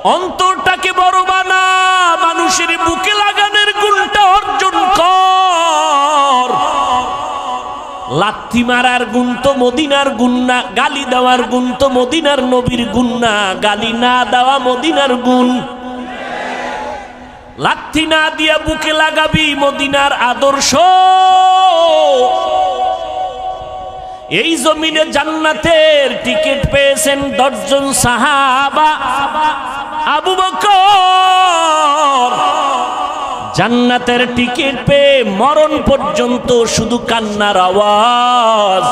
অন্তরটাকে বড় বানা, মানুষের বুকে লাগানোর গুণটা অর্জন কর। লাথি মারার গুণ তো মদিনার গুণ না, গালি দেওয়ার গুণ তো মদিনার নবীর গুণ না, গালি না দেওয়া মদিনার গুণ। লাথি না দিয়া বুকে লাগাবি মদিনার আদর্শ। এই জমিনে জান্নাতের টিকিট পেয়েছেন 10 জন সাহাবা। আবু বকর জান্নাতের টিকিট পেয়ে মরণ পর্যন্ত শুধু কান্নার আওয়াজ।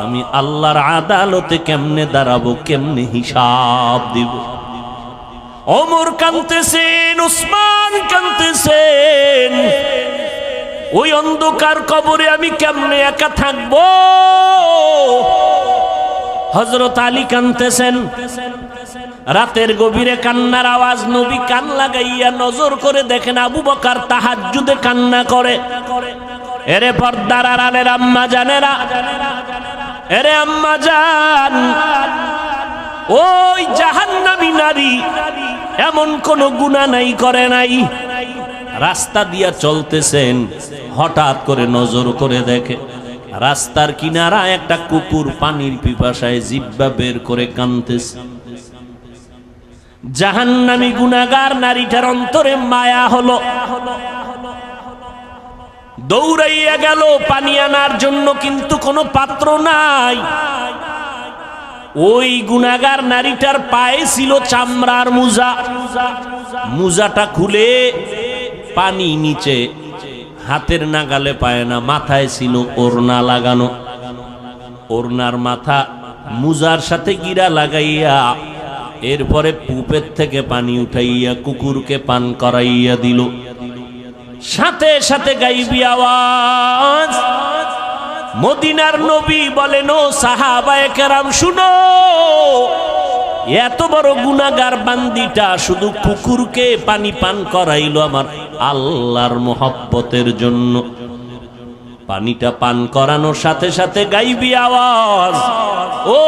আমি আল্লাহর আদালতে কেমনে দাঁড়াবো, কেমনে হিসাব দিব। ওমর কাঁদতেছেন, উসমান কাঁদতেছেন, ওই অন্ধকার কবরে আমি কেমনে একা থাকবো। হযরত আলী কাঁদতেছেন, রাতের গভীরে কান্নার আওয়াজ। নবী কান লাগাইয়া নজর করে দেখেন আবু বকর তাহাজ্জুদে কান্না করে। এরে পর্দার আড়ালের আম্মা জানেরা, এরে আম্মা জান, ওই জাহান্নামী নারী এমন কোন গুনাহ নাই করে নাই। রাস্তা দিয়া চলতেছেন, হঠাৎ করে নজর করে দেখে রাস্তার কিনারা একটা কুকুর পানির পিপাসায় জিহ্বা বের করে কাঁদতেছে। জাহান্নামী গুনাহগার নারীটার অন্তরে মায়া হলো, দৌড়াইয়া গেল পানি আনার জন্য, কিন্তু কোনো পাত্র নাই। ওই গুনাহগার নারীটার পায়ে ছিল চামড়ার মোজা। মোজাটা খুলে পানি নিচে, হাতের নাগালে পায় না। মাথায় ছিল ওড়না লাগানো, ওড়নার মাথা মোজার সাথে গিরা লাগাইয়া এরপরে পুপের থেকে পানি উঠাইয়া কুকুরকে পান করাইয়া দিল। সাথে সাথে গাইবি আওয়াজ, মদিনার নবী বলেন, ও সাহাবায়ে কেরাম শুনো, এত বড় গুনাহগার বান্দিটা শুধু কুকুরকে পানি পান করাইলো আমার আল্লাহর মোহব্বতের জন্য। পানিটা পান করানোর সাথে সাথে গাইবি আওয়াজ, ও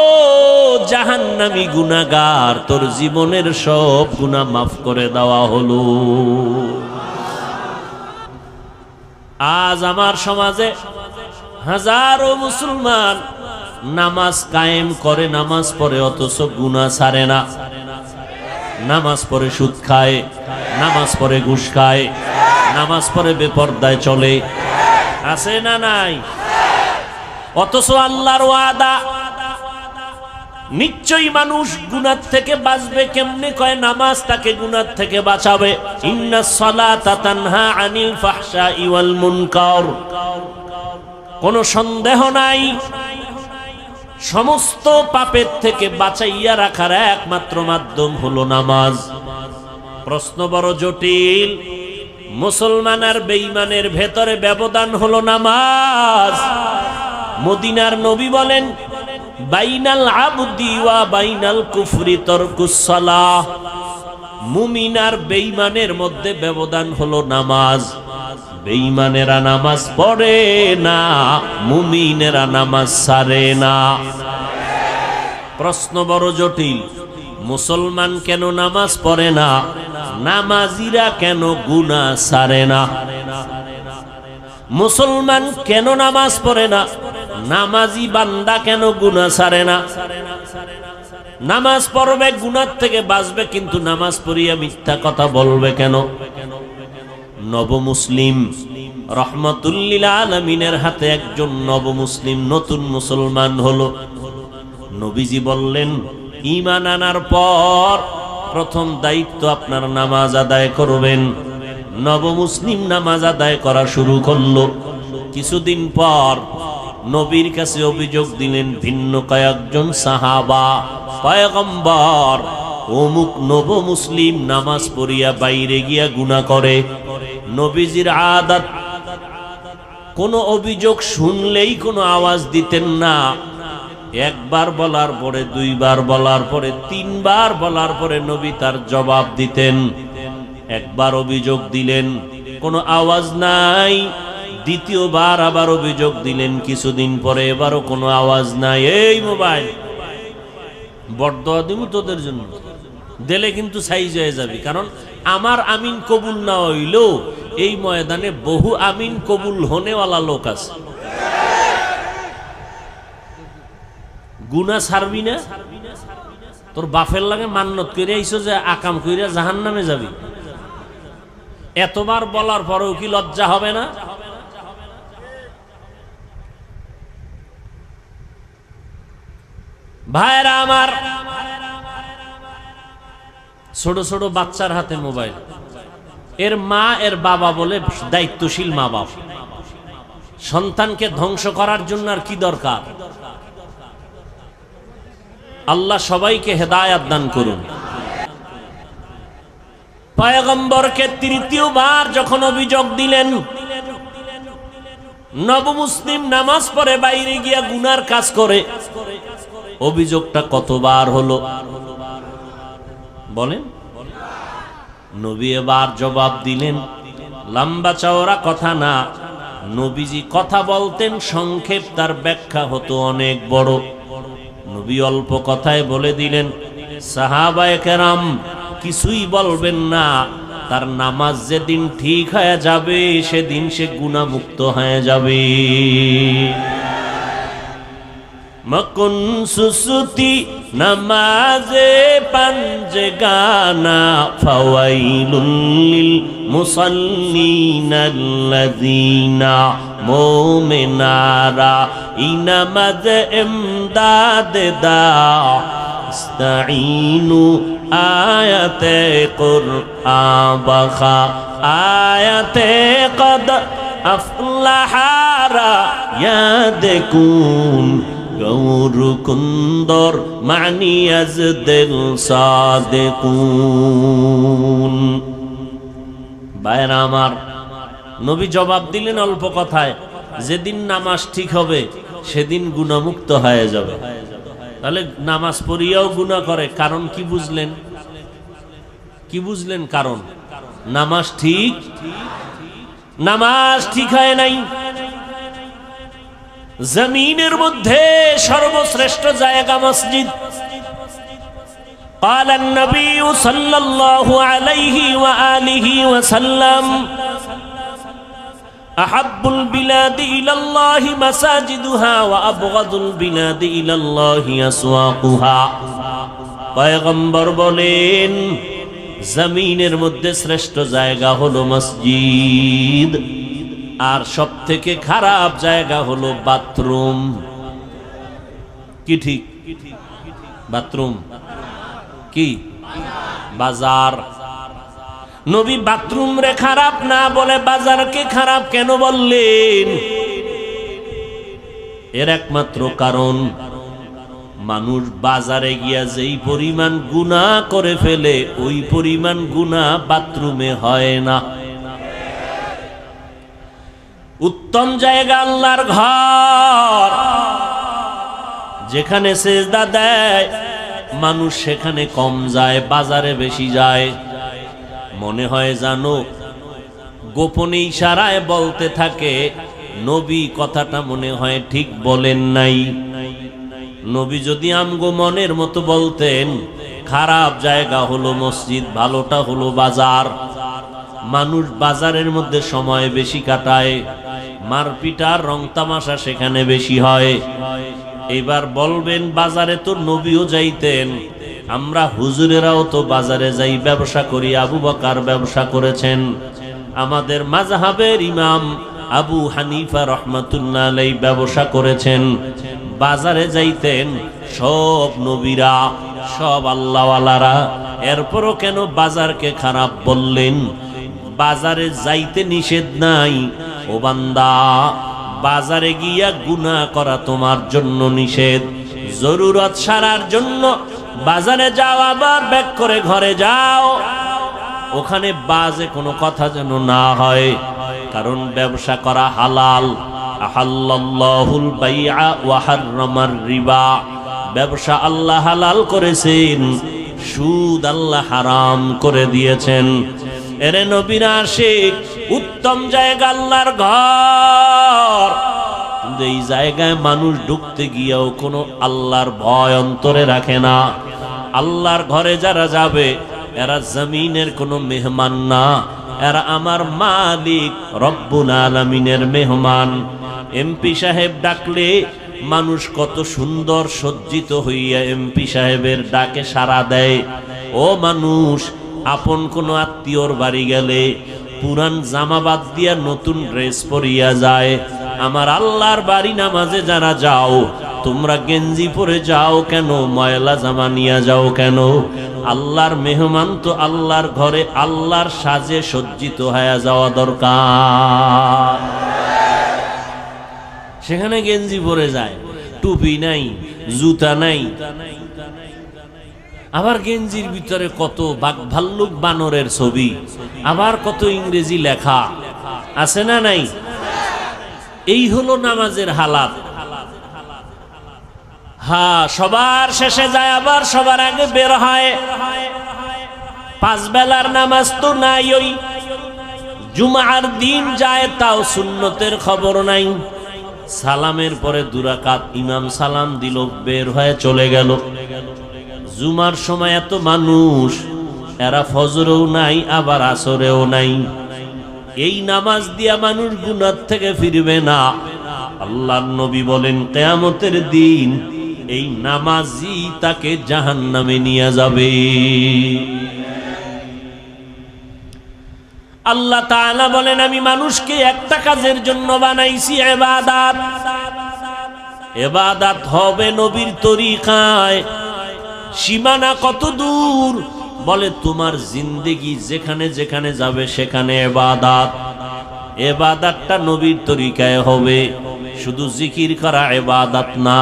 জাহান্নামী গুনাহগার, তোর জীবনের সব গুনাহ মাফ করে দেওয়া হলো। আজ আমার সমাজে হাজারো মুসলমান নামাজ কায়েম করে, নামাজ পড়ে, অথচ গুনাহ ছাড়ে না। নামাজ পড়ে সুদ খায়, নামাজ পড়ে ঘুষ খায়, নামাজ পড়ে বেপরদায় চলে, আছে না নাই? অথচ আল্লাহর ওয়াদা, নিশ্চয়ই মানুষ গুনাহ থেকে বাঁচবে। কেমনে? কয় নামাজ তাকে গুনাহ থেকে বাঁচাবে। ইন্নাস সালাতা তানহা আনিল ফাহশাই ওয়াল মুনকার। কোনো সন্দেহ নাই, সমস্ত পাপের থেকে বাঁচাইয়া রাখার একমাত্র মাধ্যম হলো নামাজ। প্রশ্ন বড় জটিল। মুসলমান আর বেঈমানের ভেতরে ব্যবধান হলো নামাজ। মদিনার নবী বলেন, বাইনাল আবদি ওয়া বাইনাল কুফরি তারকুস সালাহ। মুমিন আর বেঈমানের মধ্যে ব্যবধান হলো নামাজ। বেঈমানেরা নামাজ পড়ে না, মুমিনেরা নামাজ ছাড়ে না। প্রশ্ন বড় জটিল। মুসলমান কেন নামাজ পড়ে না? নামাজিরা কেন গুনাহ ছাড়ে না? মুসলমান কেন নামাজ পড়ে না? নামাজি বান্দা কেন গুনাহ ছাড়ে না? নামাজ পড়বে, গুনাহ থেকে বাঁচবে, কিন্তু নামাজ পড়িয়া মিথ্যা কথা বলবে কেন? নব মুসলিম রহমাতুল্লিল আলামিনের হাতে একজন নব মুসলিম নতুন মুসলমান হলো। নবীজি বললেন, ঈমান আনার পর প্রথম দায়িত্ব আপনার নামাজ আদায় করবেন। নব মুসলিম নামাজ আদায় করা শুরু করলো। কিছুদিন পর নবীর কাছে অভিযোগ দিলেন ভিন্ন কয়েকজন সাহাবা, পয়গম্বর, অমুক নব মুসলিম নামাজ পড়িয়া বাইরে গিয়া গুনাহ করে। নবীজির আদত, কোন অভিযোগ শুনলেই কোনো আওয়াজ দিতেন না। একবার বলার পরে, দুইবার বলার পরে, তিনবার বলার পরে নবী তার জবাব দিতেন। একবার অভিযোগ দিলেন, কোনো আওয়াজ নাই। দ্বিতীয়বার আবার অভিযোগ দিলেন, কিছুদিন পরে এবারও কোনো আওয়াজ নাই। এই মোবাইল বড়দোয়া দিব তোদের জন্য, দিলে কিন্তু সাইজ হয়ে যাবে। কারণ আমার আমিন কবুল না হইলেও এই ময়দানে বহু আমিন কবুল হনেওয়ালা লোক আছে। গুনাহ ছাড়বি না? তোর বাপের লাগে মান্নত করে আইছো যে আকাম কইরা জাহান্নামে যাবি, এতবার বলার পরেও কি লজ্জা হবে না? ভাইরা আমার, ছোট ছোট বাচ্চার হাতে মোবাইল, এর মা এর বাবা বলে দায়িত্বশীল মা বাবা, সন্তানকে ধ্বংস করার জন্য আর কি দরকার? আল্লাহ সবাইকে হেদায়েত দান করুন। পয়গম্বরকে তৃতীয়বার যখন অভিযোগ দিলেন, নবমুসলিম নামাজ পড়ে বাইরে গিয়া গুনার কাজ করে, অভিযোগটা কতবার হলো বলেন? নবী এবার জবাব দিলেন, লম্বা চওড়া কথা না, নবীজি কথা বলতেন সংক্ষেপ, তার ব্যাখ্যা হতো অনেক বড়। নবী অল্প কথায় বলে দিলেন, সাহাবায়ে কেরাম কিছুই বলবেন না, তার নামাজ যেদিন ঠিক হয়ে যাবে সেদিন সে গুনাহমুক্ত হয়ে যাবে। মকুন সুসুতি নামাজে পাঞ্জে গানা, ফাওয়াইলুল লিল মুসাল্লিনাল্লাযীনা মুমিনারা ইনামাজ ইমদাদ দা ইস্তাঈনু আয়াতে কুরআন বাখা আয়াতে কদ আফলাহারা ইয়াদকুন গৌর কুন্দর মানি আজদিল সাদিকুন। ভাইরা আমার, নবী জবাব দিলেন অল্প কথায়, যেদিন নামাজ ঠিক হবে সেদিন গুনাহমুক্ত হয়ে যাবে। তাহলে নামাজ পড়িয়াও গুনাহ করে, কারণ কি বুঝলেন? কি বুঝলেন কারণ? নামাজ ঠিক হয় নাই। জমিনের মধ্যে সর্বশ্রেষ্ঠ জায়গা মসজিদ। قال النبي صلى الله عليه وآله وسلم أحب البلاد إلى الله مساجدها وأبغض البلاد إلى الله أسواقها। পয়গম্বর বলেন, জমিনের মধ্যে শ্রেষ্ঠ জায়গা হলো মসজিদ, আর সব থেকে খারাপ জায়গা হলো বাথরুম। কি ঠিক? বাথরুম কি? বাজার। নবী বাথরুম রে খারাপ না বলে বাজারকে খারাপ কেন বললেন? এর একমাত্র কারণ, মানুষ বাজারে গিয়া যেই পরিমাণ গুনাহ করে ফেলে ওই পরিমাণ গুনাহ বাথরুমে হয় না। উত্তম জায়গা আল্লাহর ঘর, যেখানে সেজদা দেয় মানুষ সেখানে কম যায়, বাজারে বেশি যায়। মনে হয় জানো গোপনে ইশারায় বলতে থাকে, নবী কথাটা মনে হয় ঠিক বলেন নাই। নবী যদি আমগো মনের মতো বলতেন, খারাপ জায়গা হলো মসজিদ, ভালোটা হলো বাজার। মানুষ বাজারের মধ্যে সময় বেশি কাটায়, মারপিট আর রং তামাশা সেখানে বেশি হয়। এবার বলবেন বাজারে তো নবীও যাইতেন, আমরা হুজুরেরাও তো বাজারে যাই, ব্যবসা করি। আবু বকর ব্যবসা করেছেন, আমাদের মাযহাবের ইমাম আবু হানিফা রাহমাতুল্লাহ আলাইহি ব্যবসা করেছেন, বাজারে যাইতেন সব নবীরা, সব আল্লাহওয়ালারা। এরপরও কেন বাজারকে খারাপ বললেন? বাজারে যাইতে নিষেধ নাই ও বান্দা, বাজারে গিয়া গুনাহ করা তোমার জন্য নিষেধ। জরুরত সারার জন্য বাজারে যাও, আবার ব্যাক করে ঘরে যাও, ওখানে বাজে কোনো কথা যেন না হয়, কারণ ব্যবসা করা হালাল। আহাল্লাল্লাহুল বাইআ ওয়া হাররামার রিবা, ব্যবসা আল্লাহ হালাল করেছেন, সুদ আল্লাহ হারাম করে দিয়েছেন। এরে নবীর আশিক, উত্তম জায়গা আল্লাহর ঘর, কিন্তু এই জায়গায় মানুষ ঢুকতে গিয়েও কোনো আল্লাহর ভয় অন্তরে রাখে না। আল্লাহর ঘরে যারা যাবে এরা জমিনের কোনো মেহমান না, এরা আমার মালিক রব্বুল আলামিনের মেহমান। এমপি সাহেব ডাকলে মানুষ কত সুন্দর সজ্জিত হইয়া এমপি সাহেবের ডাকে সাড়া দেয়। ও মানুষ, আপন কোনো আত্মীয়র বাড়ি গেলে পুরান জামা বাদ দিয়া নতুন ড্রেস পরিয়া যায়। আমার আল্লাহর বাড়ি নামাজে যারা যাও, তোমরা গেঞ্জি পরে যাও কেন? ময়লা জামা নিয়ে যাও কেন? আল্লাহর মেহমান তো আল্লাহর ঘরে আল্লাহর সাজে সজ্জিত হয়ে যাওয়া দরকার। সেখানে গেঞ্জি পরে যায়, টুপি নাই, জুতা নাই, আবার গেঞ্জির ভিতরে কত বাঘ ভাল্লুক বানরের ছবি, আবার কত ইংরেজি লেখা আছে না নাই? এই হলো নামাজের হালাত। হ্যাঁ, সবার শেষে যায় আবার সবার আগে বের হয়। পাঁচ বেলার নামাজ তো নাই, ওই জুমার দিন যায় তাও সুন্নতের খবর নাই। সালামের পরে দুরাকাত ইমাম সালাম দিল, বের হয়ে চলে গেল। জুমার সময় এত মানুষ, এরা ফজরেও নাই আবার আসরেও নাই। এই নামাজ দিয়া মানুষ গুনাহ থেকে ফিরবে না। আল্লাহর নবী বলেন কিয়ামতের দিন এই নামাজি তাকে জাহান্নামে নিয়ে যাবে। আল্লাহ তাআলা বলেন আমি মানুষকে একটা কাজের জন্য বানাইছি, ইবাদত। ইবাদত হবে নবীর তরিকায়। সীমানা কত দূর? বলে তোমার জিন্দেগি যেখানে যেখানে যাবে সেখানে ইবাদত। ইবাদতটা নবীর তরিকায় হবে। শুধু জিকির করা ইবাদত না।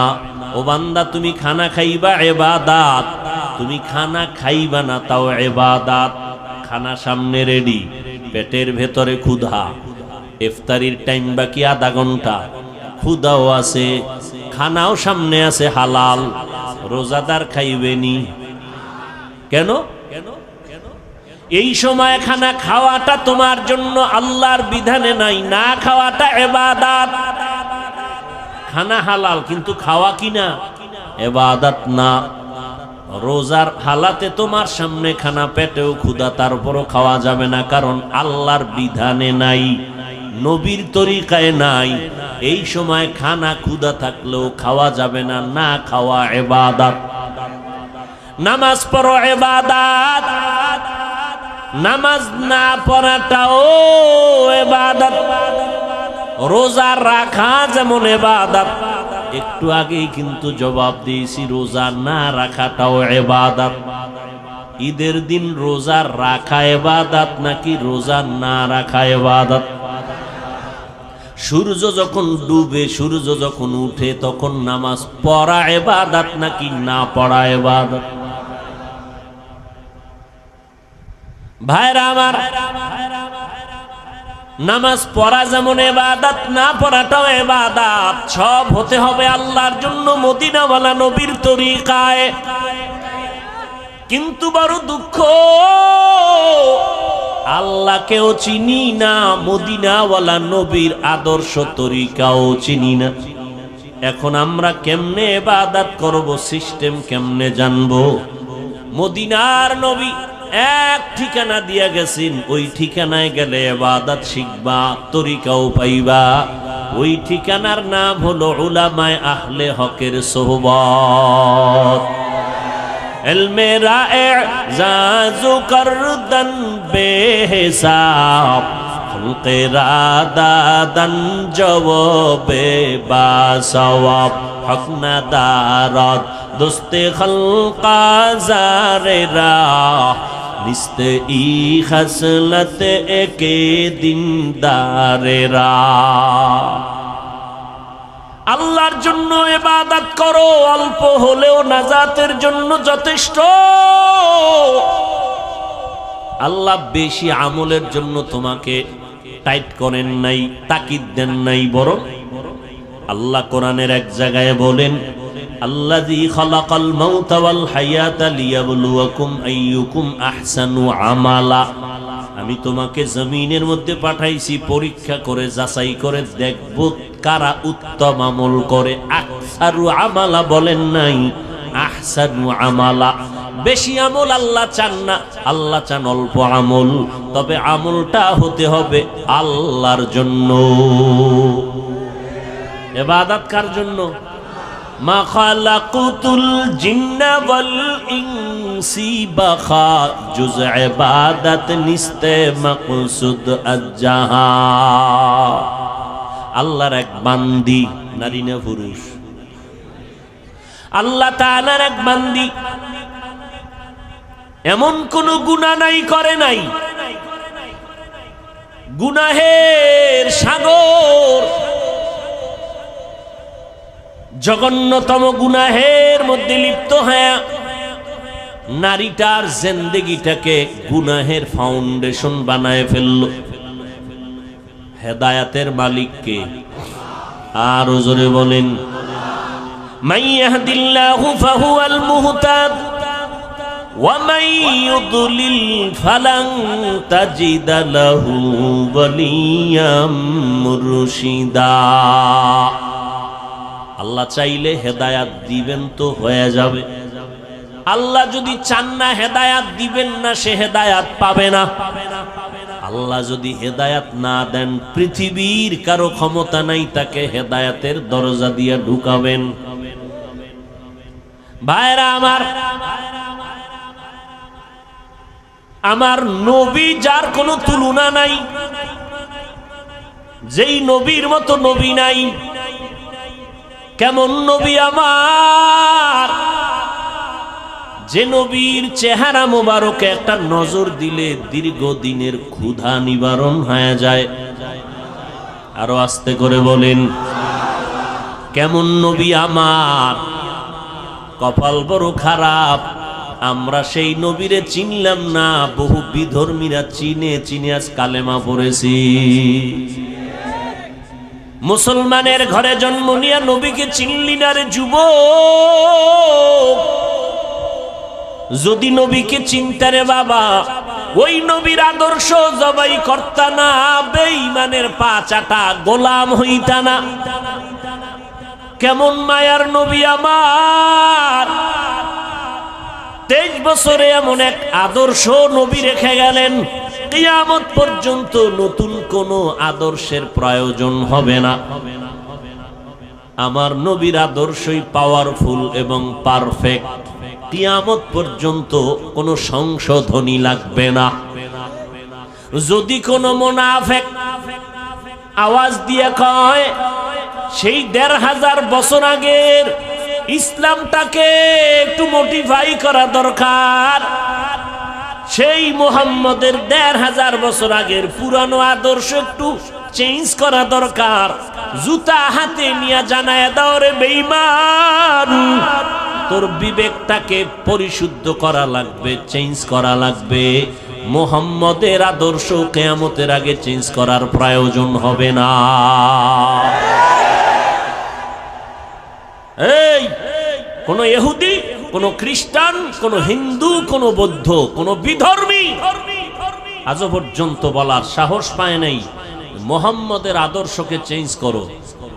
ও বান্দা, তুমি খানা খাইবা ইবাদত, তুমি খানা খাইবা না তাও ইবাদত। খানা সামনে রেডি, পেটের ভেতরে ক্ষুধা, ইফতারির টাইম বাকি আধা ঘন্টা, ক্ষুধাও আছে, খানাও সামনে আছে হালাল। রোজাদার খাইবেনি কেন? এই সময় খানা খাওয়াটা তোমার জন্য আল্লাহর বিধানে নাই, না খাওয়াটা ইবাদত। খানা হালাল কিন্তু খাওয়া কিনা ইবাদত না। রোজার হালাতে তোমার সামনে খানা, পেটেও ক্ষুধা, তারপরও খাওয়া যাবে না, কারণ আল্লাহর বিধানে নাই, নবীর তরিকায় নাই। এই সময় খানা ক্ষুধা থাকলেও খাওয়া যাবে না, না খাওয়া ইবাদত। নামাজ পড়ো ইবাদত, নামাজ না পড়াটাও ইবাদত। রোজা রাখা যেমন ইবাদত, একটু আগেই কিন্তু জবাব দিয়েছি রোজা না রাখাটাও ইবাদত। ঈদের দিন রোজা রাখা ইবাদত নাকি রোজা না রাখা ইবাদত? সূর্য যখন ডুবে, সূর্য যখন উঠে, তখন নামাজ পড়া ইবাদত নাকি না পড়া ইবাদত? ভাইরা আমার, নামাজ পড়া যেমন ইবাদত, না পড়াটাও ইবাদত। সব হতে হবে আল্লাহর জন্য, মদিনাওয়ালা নবীর তরিকায়। কিন্তু বড় দুঃখ, আল্লাহকেও চিনি না, মদিনাওয়ালা নবীর আদর্শ তরিকাও চিনি না। এখন আমরা কেমনে ইবাদত করব, সিস্টেম কেমনে জানবো? মদিনার নবী এক ঠিকানা দিয়া গেছেন, ওই ঠিকানায় গেলে ইবাদত শিখবা, তরিকাও পাইবা। ওই ঠিকানার নাম হলো উলামায়ে আহলে হকের সোহবত। ইলমে রা'জাজু করদান বেহিসাব, খলকে রাদাদান জওয়াবে বাসওয়াব, হক না দারদ দোস্তে খলকা জারেরা, নিস্তে ই খসলত একে দিনদারেরা। আল্লাহর জন্য ইবাদত করো, অল্প হলেও নাজাতের জন্য যথেষ্ট। আল্লাহ বেশি আমলের জন্য তোমাকে টাইট করেন নাই, তাকিদ দেন নাই, বরং আল্লাহ কোরআনের এক জায়গায় বলেন আল্লাযী খালাকাল মাউতা ওয়াল হায়াতা লিয়াবলুয়াকুম আইয়ুকুম আহসানু আমালা। আমি তোমাকে জমিনের মধ্যে পাঠাইছি পরীক্ষা করে, যাচাই করে দেখব কারা উত্তম আমল করে। আকসারু আমালা বলেন নাই, আহসানু আমালা। বেশি আমল আল্লাহ চান না, আল্লাহ চান অল্প আমল, তবে আমলটা হতে হবে আল্লাহর জন্য। ইবাদত কার জন্য? মা খালাকুতুল জিন্না ওয়াল ইনসি বাখা, জুজ ইবাদত নিস্তে মাকসুদ আজ্জাহা। আল্লাহর এক বান্দি, নারী না পুরুষ? আল্লাহ তাআলার এক বান্দি, এমন কোন গুনাহ নাই করে নাই, গুনাহের সাগর, জঘন্যতম গুনাহের মধ্যে লিপ্ত হয়ে নারীটার জিন্দেগিটাকে গুনাহের ফাউন্ডেশন বানায় ফেলল। হেদায়েতের মালিক কে? আর জোরে বলেন, মান ইয়াহদিল্লাহু ফাহুয়াল মুহতাদ ওয়া মান ইউদ্লিল ফালান তাজিদা লাহু ওয়ালিয়াম মুরশিদা। আল্লাহ চাইলে হেদায়াত দিবেন তো হয়ে যাবে, আল্লাহ যদি চান না হেদায়াত দিবেন না, সে হেদায়াত পাবে না। আল্লাহ যদি হেদায়াত না দেন, পৃথিবীর কারো ক্ষমতা নাই তাকে হেদায়াতের দরজা দিয়ে ঢুকাবেন। ভাইরা আমার, আমার নবী যার কোনো তুলনা নাই, যেই নবীর মতো নবী নাই। কেমন নবী আমার, যে নবীর চেহারা মোবারকে একটা নজর দিলে দীর্ঘদিনের ক্ষুধা নিবারণ হয়ে যায়। আরো আস্তে করে বলেন, কেমন নবী আমার। কপাল বড় খারাপ, আমরা সেই নবীরে চিনলাম না, বহু বিধর্মীরা চিনে চিনে আজ কালেমা পড়েছি। মুসলমানের ঘরে জন্ম নিয়া নবীকে চিনলি না রে যুবক। যদি নবীকে চিনতে রে বাবা, ওই নবীর আদর্শ জবাই করতা না, বেঈমানের পা চাটা গোলাম হইতা না। কেমন মায়ার নবী আমার, 23 বছরে এমন এক আদর্শ নবী রেখে গেলেন, কিয়ামত পর্যন্ত নতুন কোন আদর্শের প্রয়োজন হবে না। আমার নবীর আদর্শই পাওয়ারফুল এবং পারফেক্ট, কিয়ামত পর্যন্ত কোনো সংশোধনী লাগবে না। যদি কোনো মুনাফিক আওয়াজ দিয়ে কয় সেই 1500 বছর আগের ইসলামটাকে একটু মডিফাই করা দরকার, সেই মুহাম্মদের 1500 বছর আগের পুরানো আদর্শ একটু চেঞ্জ করা দরকার, জুতা হাতে নিয়ে জানায় দাও রে বেঈমান, তোর বিবেকটাকে পরিশুদ্ধ করা লাগবে, চেঞ্জ করা লাগবে। মুহাম্মদের আদর্শ কিয়ামতের আগে চেঞ্জ করার প্রয়োজন হবে না। এই কোন ইহুদি, কোন খ্রিস্টান, কোন হিন্দু, কোন বৌদ্ধ, কোন বিধর্মী আজ পর্যন্ত বলার সাহস পায় নাই মুহাম্মদের আদর্শকে চেঞ্জ করো।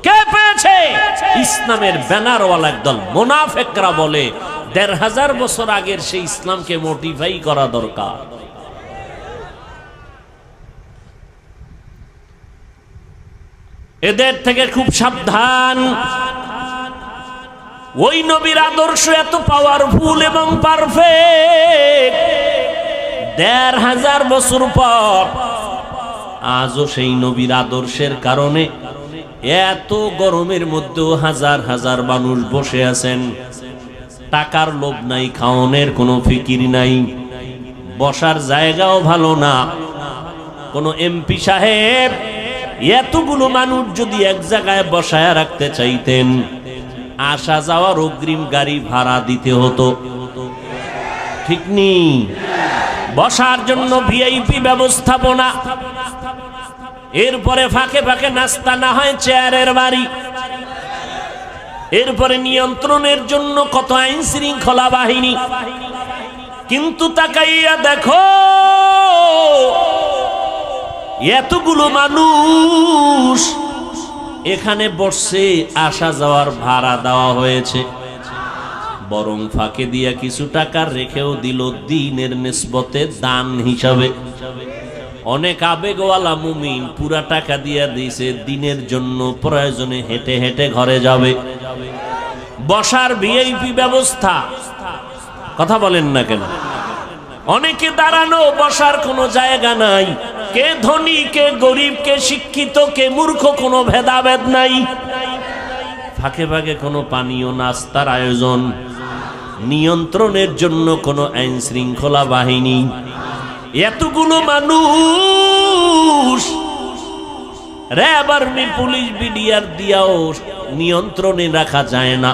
কে পেয়েছে? ইসলামের ব্যানারওয়ালা একদল মুনাফিকরা বলে 1500 বছর আগের সেই ইসলামকে মডিফাই করা দরকার। এদের থেকে খুব সাবধান। ওই নবীর আদর্শ এত পাওয়ারফুল এবং পারফেক্ট, 1500 বছর পর আজও সেই নবীর আদর্শের কারণে এত গরমের মধ্যেও হাজার হাজার মানুষ বসে আছেন। টাকার লোভ নাই, খাওয়ানোর কোনো ফিকির নাই, বসার জায়গাও ভালো না। কোন এমপি সাহেব এতগুলো মানুষ যদি এক জায়গায় বসায় রাখতে চাইতেন, আসা যাওয়ার অগ্রিম গাড়ি ভাড়া দিতে হতো, ঠিক নেই? বসার জন্য ভিআইপি ব্যবস্থাপনা, এরপরে ফাঁকে ফাঁকে নাস্তা, না হয় চেয়ারের বাড়ি, এরপরে নিয়ন্ত্রণের জন্য কত আইন শৃঙ্খলা বাহিনী। কিন্তু তাকাইয়া দেখো এতগুলো মানুষ এখানে বসছে, আসা যাওয়ার ভাড়া দেওয়া হয়েছে, বরং ফাঁকে দিয়া কিছু টাকা রেখেও দিল দ্বীনের নিসবতে দান হিসাবে। অনেক আবেগওয়ালা মুমিন পুরা টাকা দিয়া দিয়েছে দ্বীনের জন্য, প্রয়োজনে হেঁটে হেঁটে ঘরে যাবে। বসার ভিআইপি ব্যবস্থা, কথা বলেন না কেন? অনেকে দাঁড়ানো, বসার কোনো জায়গা নাই। কে ধনী, কে গরিব, কে শিক্ষিত, কে মূর্খ, কোনো ভেদাভেদ নাই। ফাঁকে ফাঁকে কোনো পানীয় নাস্তার আয়োজন, নিয়ন্ত্রণের জন্য কোনো আইন শৃঙ্খলা বাহিনী। এতগুলো মানুষ র্যাব, আর্মি, পুলিশ, বিডিআর দিয়াও নিয়ন্ত্রণে রাখা যায় না।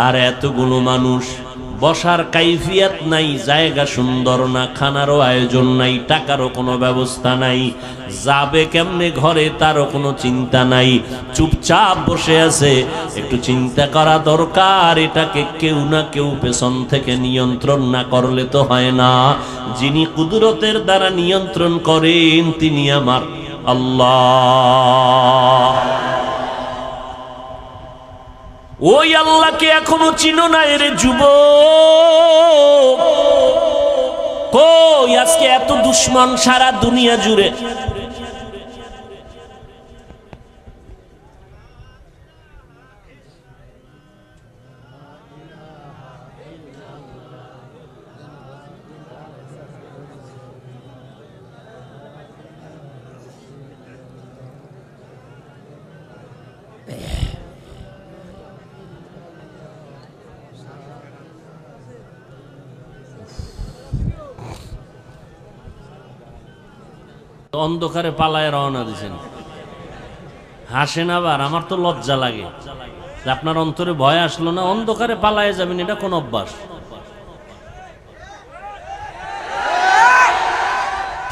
আর এতগুলো মানুষ, বসার কাইফিয়াত নাই, জায়গা সুন্দর না, খানারও আয়োজন নাই, টাকারও কোনো ব্যবস্থা নাই, যাবে কেমনে ঘরে তারও কোনো চিন্তা নাই, চুপচাপ বসে আছে। একটু চিন্তা করা দরকার, এটাকে কেউ না কেউ পেছন থেকে নিয়ন্ত্রণ না করলে তো হয় না। যিনি কুদরতের দ্বারা নিয়ন্ত্রণ করেন তিনি আমার আল্লাহ। ওই আল্লাহকে এখনো চিনো না রে যুবক? কই আজকে এত দুশ্মন সারা দুনিয়া জুড়ে? অন্ধকারে পালায় রওনা দিয়েছেন, হাসেন আবার। আমার তো লজ্জা লাগে যে আপনার অন্তরে ভয় আসলো না, অন্ধকারে পালায় যাবেন, এটা কোন অভ্যাস?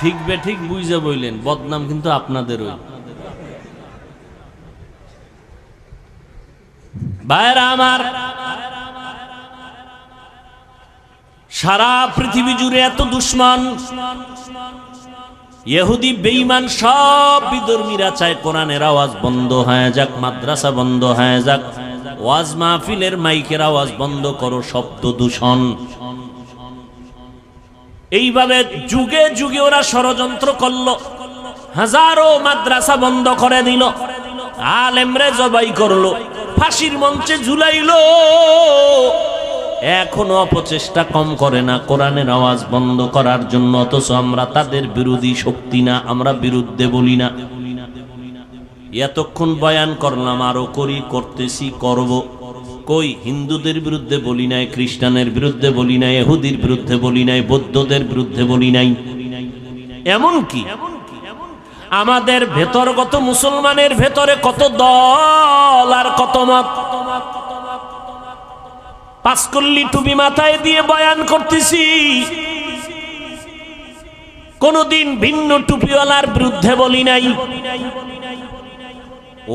ঠিক বে ঠিক বুঝে বইলেন, বদনাম কিন্তু আপনাদেরই। ভাইরা আমার, সারা পৃথিবী জুড়ে এত দুশ্মন, ইহুদি বেঈমান সব বিধর্মীরা চায় কোরআনের আওয়াজ বন্ধ হয়ে যাক, মাদ্রাসা বন্ধ হয়ে যাক, ওয়াজ মাহফিলের মাইকের আওয়াজ বন্ধ করো, শব্দ দূষণ। এইভাবে যুগে যুগে ওরা ষড়যন্ত্র করলো, হাজারো মাদ্রাসা বন্ধ করে দিল, আলেমরে জবাই করলো, ফাঁসির মঞ্চে ঝুলাইলো। এখনো অপচেষ্টা কম করে না কোরআনের আওয়াজ বন্ধ করার জন্য। অথচ আমরা তাদের বিরোধী শক্তি না, আমরা বিরুদ্ধে বলি না। এতক্ষণ বয়ান করলাম, আরো করি, করতেছি, করব। কই হিন্দুদের বিরুদ্ধে বলি নাই, খ্রিস্টানের বিরুদ্ধে বলি নাই, ইহুদির বিরুদ্ধে বলি নাই, বৌদ্ধদের বিরুদ্ধে বলি নাই। এমন কি আমাদের ভেতরগত মুসলমানের ভেতরে কত দল আর কত মত। পাঁচকল্লি টুপি মাথায় দিয়ে বয়ান করতেছি, কোনদিন ভিন্ন টুপিওয়ালার বিরুদ্ধে বলি নাই।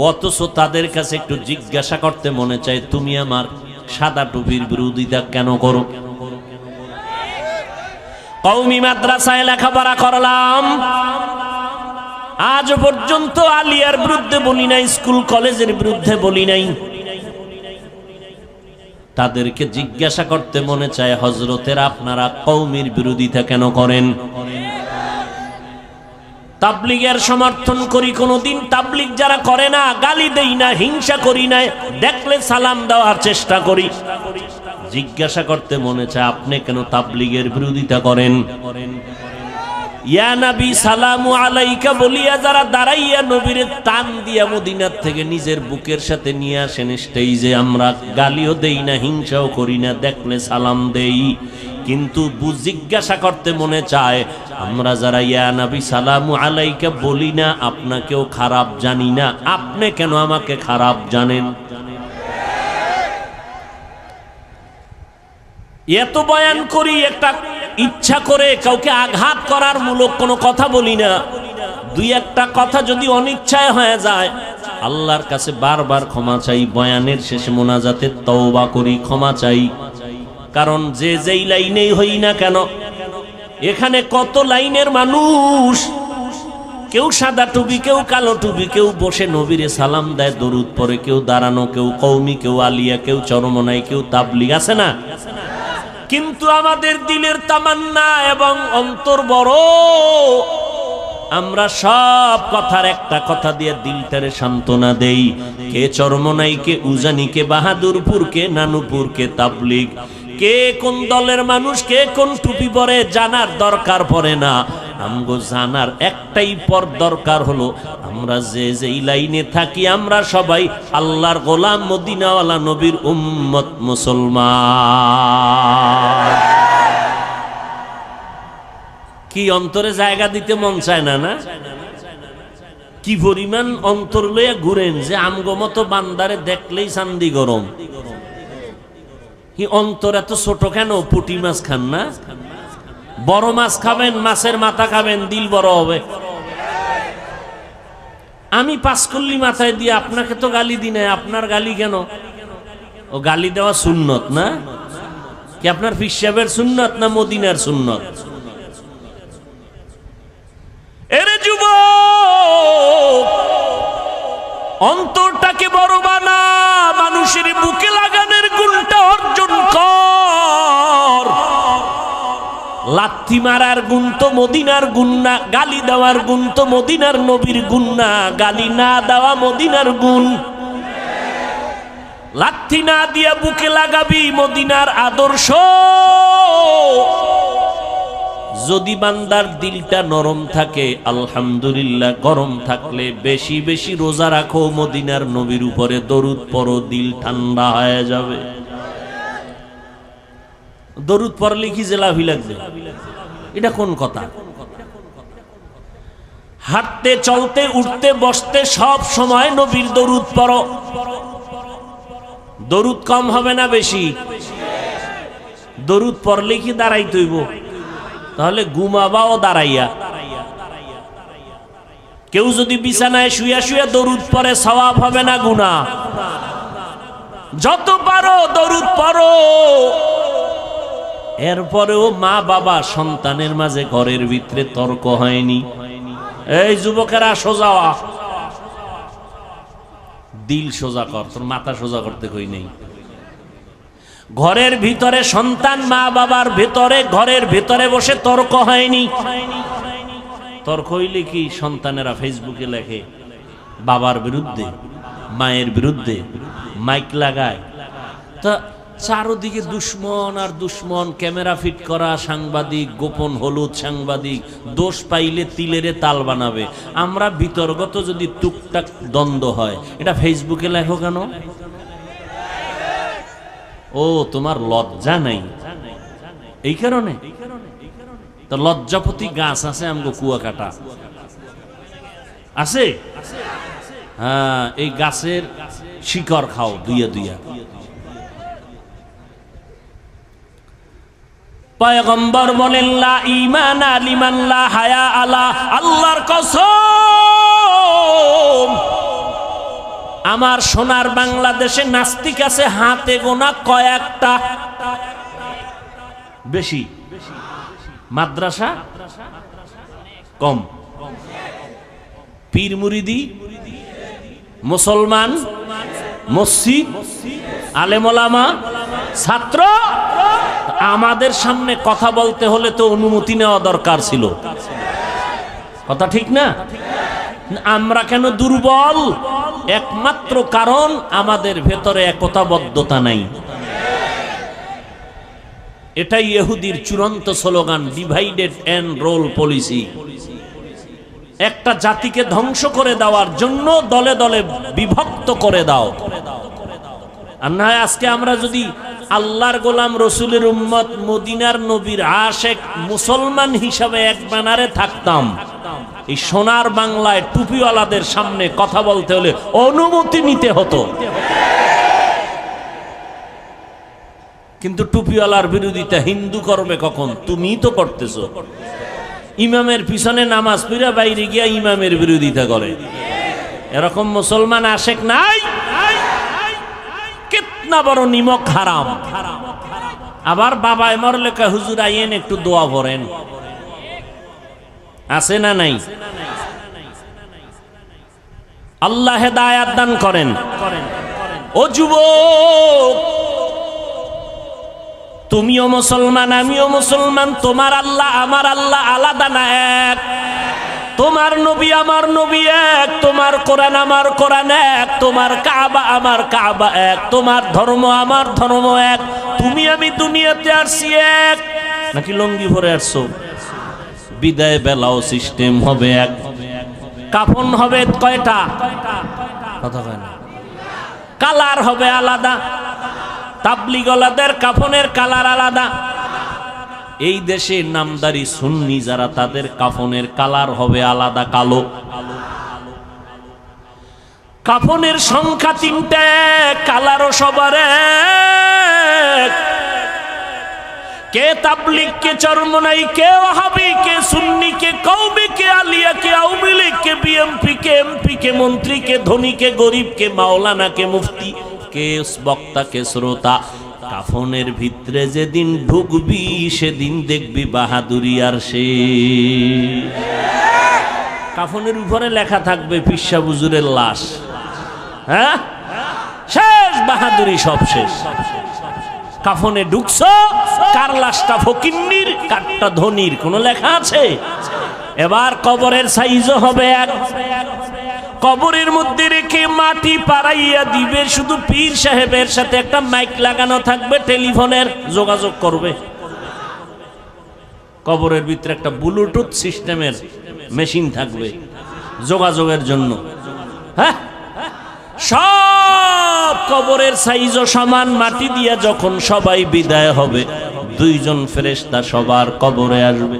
অথচ তাদের কাছে একটু জিজ্ঞাসা করতে মনে চায়, তুমি আমার সাদা টুপির বিরোধিতা কেন করো? কওমি মাদ্রাসায় লেখাপড়া করলাম, আজ পর্যন্ত আলিয়ার বিরুদ্ধে বলি নাই, স্কুল কলেজের বিরুদ্ধে বলি নাই। তাদেরকে জিজ্ঞাসা করতে মনে চায়, হযরতেরা আপনারা কওমির বিরোধিতা কেন করেন? তাবলীগের সমর্থন করি, কোনদিন তাবলীগ যারা করে না গালি দেই না, হিংসা করি না, দেখলে সালাম দেওয়ার চেষ্টা করি। জিজ্ঞাসা করতে মনে চায়, আপনি কেন তাবলীগের বিরোধিতা করেন? ইয়া নবী সালামু আলাইকা বলিয়া যারা দাঁড়াইয়া নবীর টান দিয়া মদিনার থেকে নিজের বুকের সাথে নিয়ে আসেন স্টেজে, আমরা গালিও দেই না, হিংসাও করি না, দেখলে সালাম দেই। কিন্তু জিজ্ঞাসা করতে মনে চায়, আমরা যারা ইয়া নবী সালামু আলাইকা বলি না, আপনাকেও খারাপ জানি না, আপনি কেন আমাকে খারাপ জানেন? এত বয়ান করি, একটা ইচ্ছা করে কাউকে আঘাত করার মূলক কোনো কথা বলি না। দুই একটা কথা যদি অনিচ্ছায় হয়ে যায়, আল্লাহর কাছে বারবার ক্ষমা চাই। বয়ানের শেষে মোনাজাতে তওবা করি, ক্ষমা চাই। কারণ যে যেই লাইনেই হই না কেন, এখানে কত লাইনের মানুষ, কেউ সাদা টুপি, কেউ কালো টুপি, কেউ বসে নবীরে সালাম দেয়, দরুদ পড়ে, কেউ দাঁড়ানো, কেউ কওমি, কেউ আলিয়া, কেউ চরমনাই, কেউ তাবলিগ, আছে না? কিন্তু আমাদের দিলের তামান্না এবং অন্তর বড়, আমরা সব কথার একটা কথা দিয়ে দিলটারে সান্ত্বনা দেই। কে চরমনাই, কে উজানি, কে বাহাদুরপুর, কে নানুপুর, কে তাবলিগ, কে কোন দলের মানুষ, কে কোন টুপি পরে জানার দরকার পড়ে না। আমগো জানার একটাই পর দরকার হলো, আমরা যে যেই লাইনে থাকি আমরা সবাই আল্লাহর গোলাম, মদিনাওয়ালা নবীর উম্মত, মুসলমান। কি অন্তরে জায়গা দিতে মন চায় না? না, কি পরিমাণ অন্তর লইয়া ঘুরেন যে আমগো মতো বান্দারে দেখলেই চান্দি গরম। কি অন্তর এত ছোট কেন? পুঁটি মাছ খান না? বড় মাছ খাবেন, মাছের মাথা খাবেন, দিল বড় হবে। আমি পাঁচকল্লি মাথায় দিয়ে আপনাকে তো গালি দিই না, আপনার গালি কেন? ও গালি দেওয়া সুন্নত না? কি আপনার পীর সাহেবের সুন্নত না মদিনার সুন্নত? এরে যুবক, অন্তরটাকে বড় বানা, মানুষের বুকে লাগানোর গুণটা অর্জন কর। লাথি মারার গুণ তো মদিনার গুণ না, গালি দেওয়ার গুণ তো মদিনার নবীর গুণ না, গালি না দেওয়া মদিনার গুণ। লাথি না দিয়া বুকে লাগাবি মদিনার আদর্শ। যদি বান্দার দিলটা নরম থাকে, আলহামদুলিল্লাহ, গরম থাকলে বেশি বেশি রোজা রাখো, মদিনার নবীর উপরে দরুদ পড়ো, দিল ঠান্ডা হয়ে যাবে। দরুদ পড়লে কি জেলাভি লাগবে? এটা কোন কথা? হাঁটতে, চলতে, উঠতে, বসতে সব সময় নবীর দরুদ পড়ো। দরুদ কম হবে না বেশি? দরুদ পড়লে কি দাঁড়াইতে হইব? তাহলে ঘুমাবাও দাঁড়াইয়া। কেউ যদি বিছানায় শুয়া শুয়া দরুদ পড়ে সওয়াব হবে না গুনাহ? যত পারো দরুদ পড়ো। এরপরেও মা বাবা সন্তানের মাঝে ঘরের ভিতরে তর্ক হয়নি। এই যুবকেরা সোজা হ, দিল সোজা কর, তোর মাথা সোজা করতে কই নেই। ঘরের ভিতরে সন্তান মা বাবার ভেতরে, ঘরের ভেতরে বসে তর্ক হয়নি। তর্ক হইলে কি সন্তানেরা ফেসবুকে লেখে বাবার বিরুদ্ধে, মায়ের বিরুদ্ধে, মাইক লাগায়। তা চারদিকে দুশ্মন আর দুশ্মন, ক্যামেরা ফিট করা সাংবাদিক, গোপন হলুদ সাংবাদিক, দোষ পাইলে তিলেরে তাল বানাবে। আমরা বিতর্গত যদি টুকটাক দ্বন্দ্ব হয়, এটা ফেসবুকে লেখো কেন? ও, তোমার লজ্জা নাই এই কারণে। তো লজ্জাপতি গাছ আছে আমগো কুয়াকাটা আছে, হ্যাঁ, এই গাছের শিকড় খাও দুইয়া দুইয়া। পয়গম্বর বলেন লা ঈমানা লিমান লা হায়া আলা, আল্লাহর কসম আমার সোনার বাংলাদেশে নাস্তিক আছে হাতে গোনা কয়েকটা, বেশি মাদ্রাসা কম, পীর মুরিদি, মুসলমান, মসজিদ, আলেম ওলামা, ছাত্র। আমাদের সামনে কথা বলতে হলে তো অনুমতি নেওয়া দরকার ছিল, কথা ঠিক না? আমরা কেন দুর্বল? একমাত্র কারণ আমাদের ভেতরে একতাবদ্ধতা নাই। এটাই ইহুদির চূড়ান্ত স্লোগান, ডিভাইডেড এন্ড রোল পলিসি। একটা জাতিকে ধ্বংস করে দেওয়ার জন্য দলে দলে বিভক্ত করে দাও। আর না, আজকে আমরা যদি আল্লাহর গোলাম, রসুলের উম্মত, মদিনার নবীর আশেক মুসলমান হিসাবে এক ব্যানারে থাকতাম, এই সোনার বাংলায় টুপিওয়ালাদের সামনে কথা বলতে হলে অনুমতি নিতে হতো। কিন্তু টুপিওয়ালার বিরোধিতা হিন্দু করবে কখন? তুমিই তো করতেছো। ইমামের পিছনে নামাজ পড়া বাইরে গিয়া ইমামের বিরোধিতা করে, এরকম মুসলমান আশেক নাই? কিতনা বড় নিমক হারাম। আবার বাবায় মরলে কয় হুজুর আইয়েন একটু দোয়া পড়েন, আছে না নাই? আল্লাহ হেদায়াত দান করেন। ও যুবক, তুমিও মুসলমান, আমিও মুসলমান। তোমার আল্লাহ আমার আল্লাহ আলাদা না, এক। তোমার নবী আমার নবী এক, তোমার কোরআন আমার কোরআন এক, তোমার কাবা আমার কাবা এক, তোমার ধর্ম আমার ধর্ম এক। তুমি আমি দুনিয়াতে আসছি এক। নাকি লঙ্গি ভরে আসছো? বিদায় বেলাও সিস্টেম হবে এক। কাফন হবে কয়টা? কথা কয় না। কালার হবে আলাদা। তাবলিগলাদের কাফনের কালার আলাদা। এই দেশে নামদারি সুন্নি যারা, তাদের কাফনের কালার হবে আলাদা, কালো। কাফনের সংখ্যা 3টে, কালারও সবার এক। কে তাবলিগ, কে চরমনাই, কে ওয়াহাবি, কে সুন্নি, কে কওমি, কে আলিয়া, কে আওয়ামী লীগ, কে বিএমপি, কে এমপি, কে মন্ত্রী, কে ধনী, কে গরিব, কে মাওলানা, কে মুফতি, কে বক্তা, কে শ্রোতা। কাফনের ভিতরে যেদিন ঢুকবি সেদিন দেখবি বাহাদুরি আর সে। কাফনের উপরে লেখা থাকবে পিসা হুজুরের লাশ। হ্যাঁ, শেষ বাহাদুরি, সব শেষ। কাফনে ঢুকছো, কার লাশটা ফকিন্নির, কারটা ধনির, কোন লেখা আছে? এবার কবরের সাইজও হবে এক। কবরের মধ্যে রেখে মাটি পাড়াইয়া দিবে, শুধু পীর সাহেবের সাথে একটা মাইক লাগানো থাকবে, টেলিফোনের যোগাযোগ করবে। কবরের ভিতরে একটা ব্লুটুথ সিস্টেমের মেশিন থাকবে যোগাযোগের জন্য। হ্যাঁ, সব কবরের সাইজও সমান। মাটি দিয়া যখন সবাই বিদায় হবে, 2জন ফেরেশতা সবার কবরে আসবে।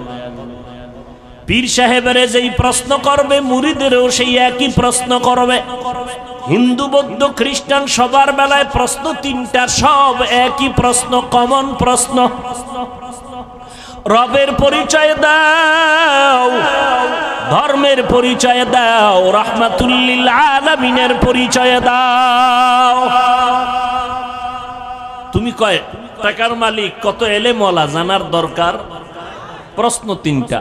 পীর সাহেবের যেই প্রশ্ন করবে, মুরিদেরও সেই একই প্রশ্ন করবে। হিন্দু বৌদ্ধ খ্রিস্টান সবার বেলায় প্রশ্ন 3টা, সব একই প্রশ্ন, কমন প্রশ্ন। রবের পরিচয় দাও, ধর্মের পরিচয় দাও, রাহমাতুল লিল আলামিনের পরিচয় দাও। তুমি কয় টাকার মালিক, কত এলেম ওয়ালা, জানার দরকার। প্রশ্ন 3টা।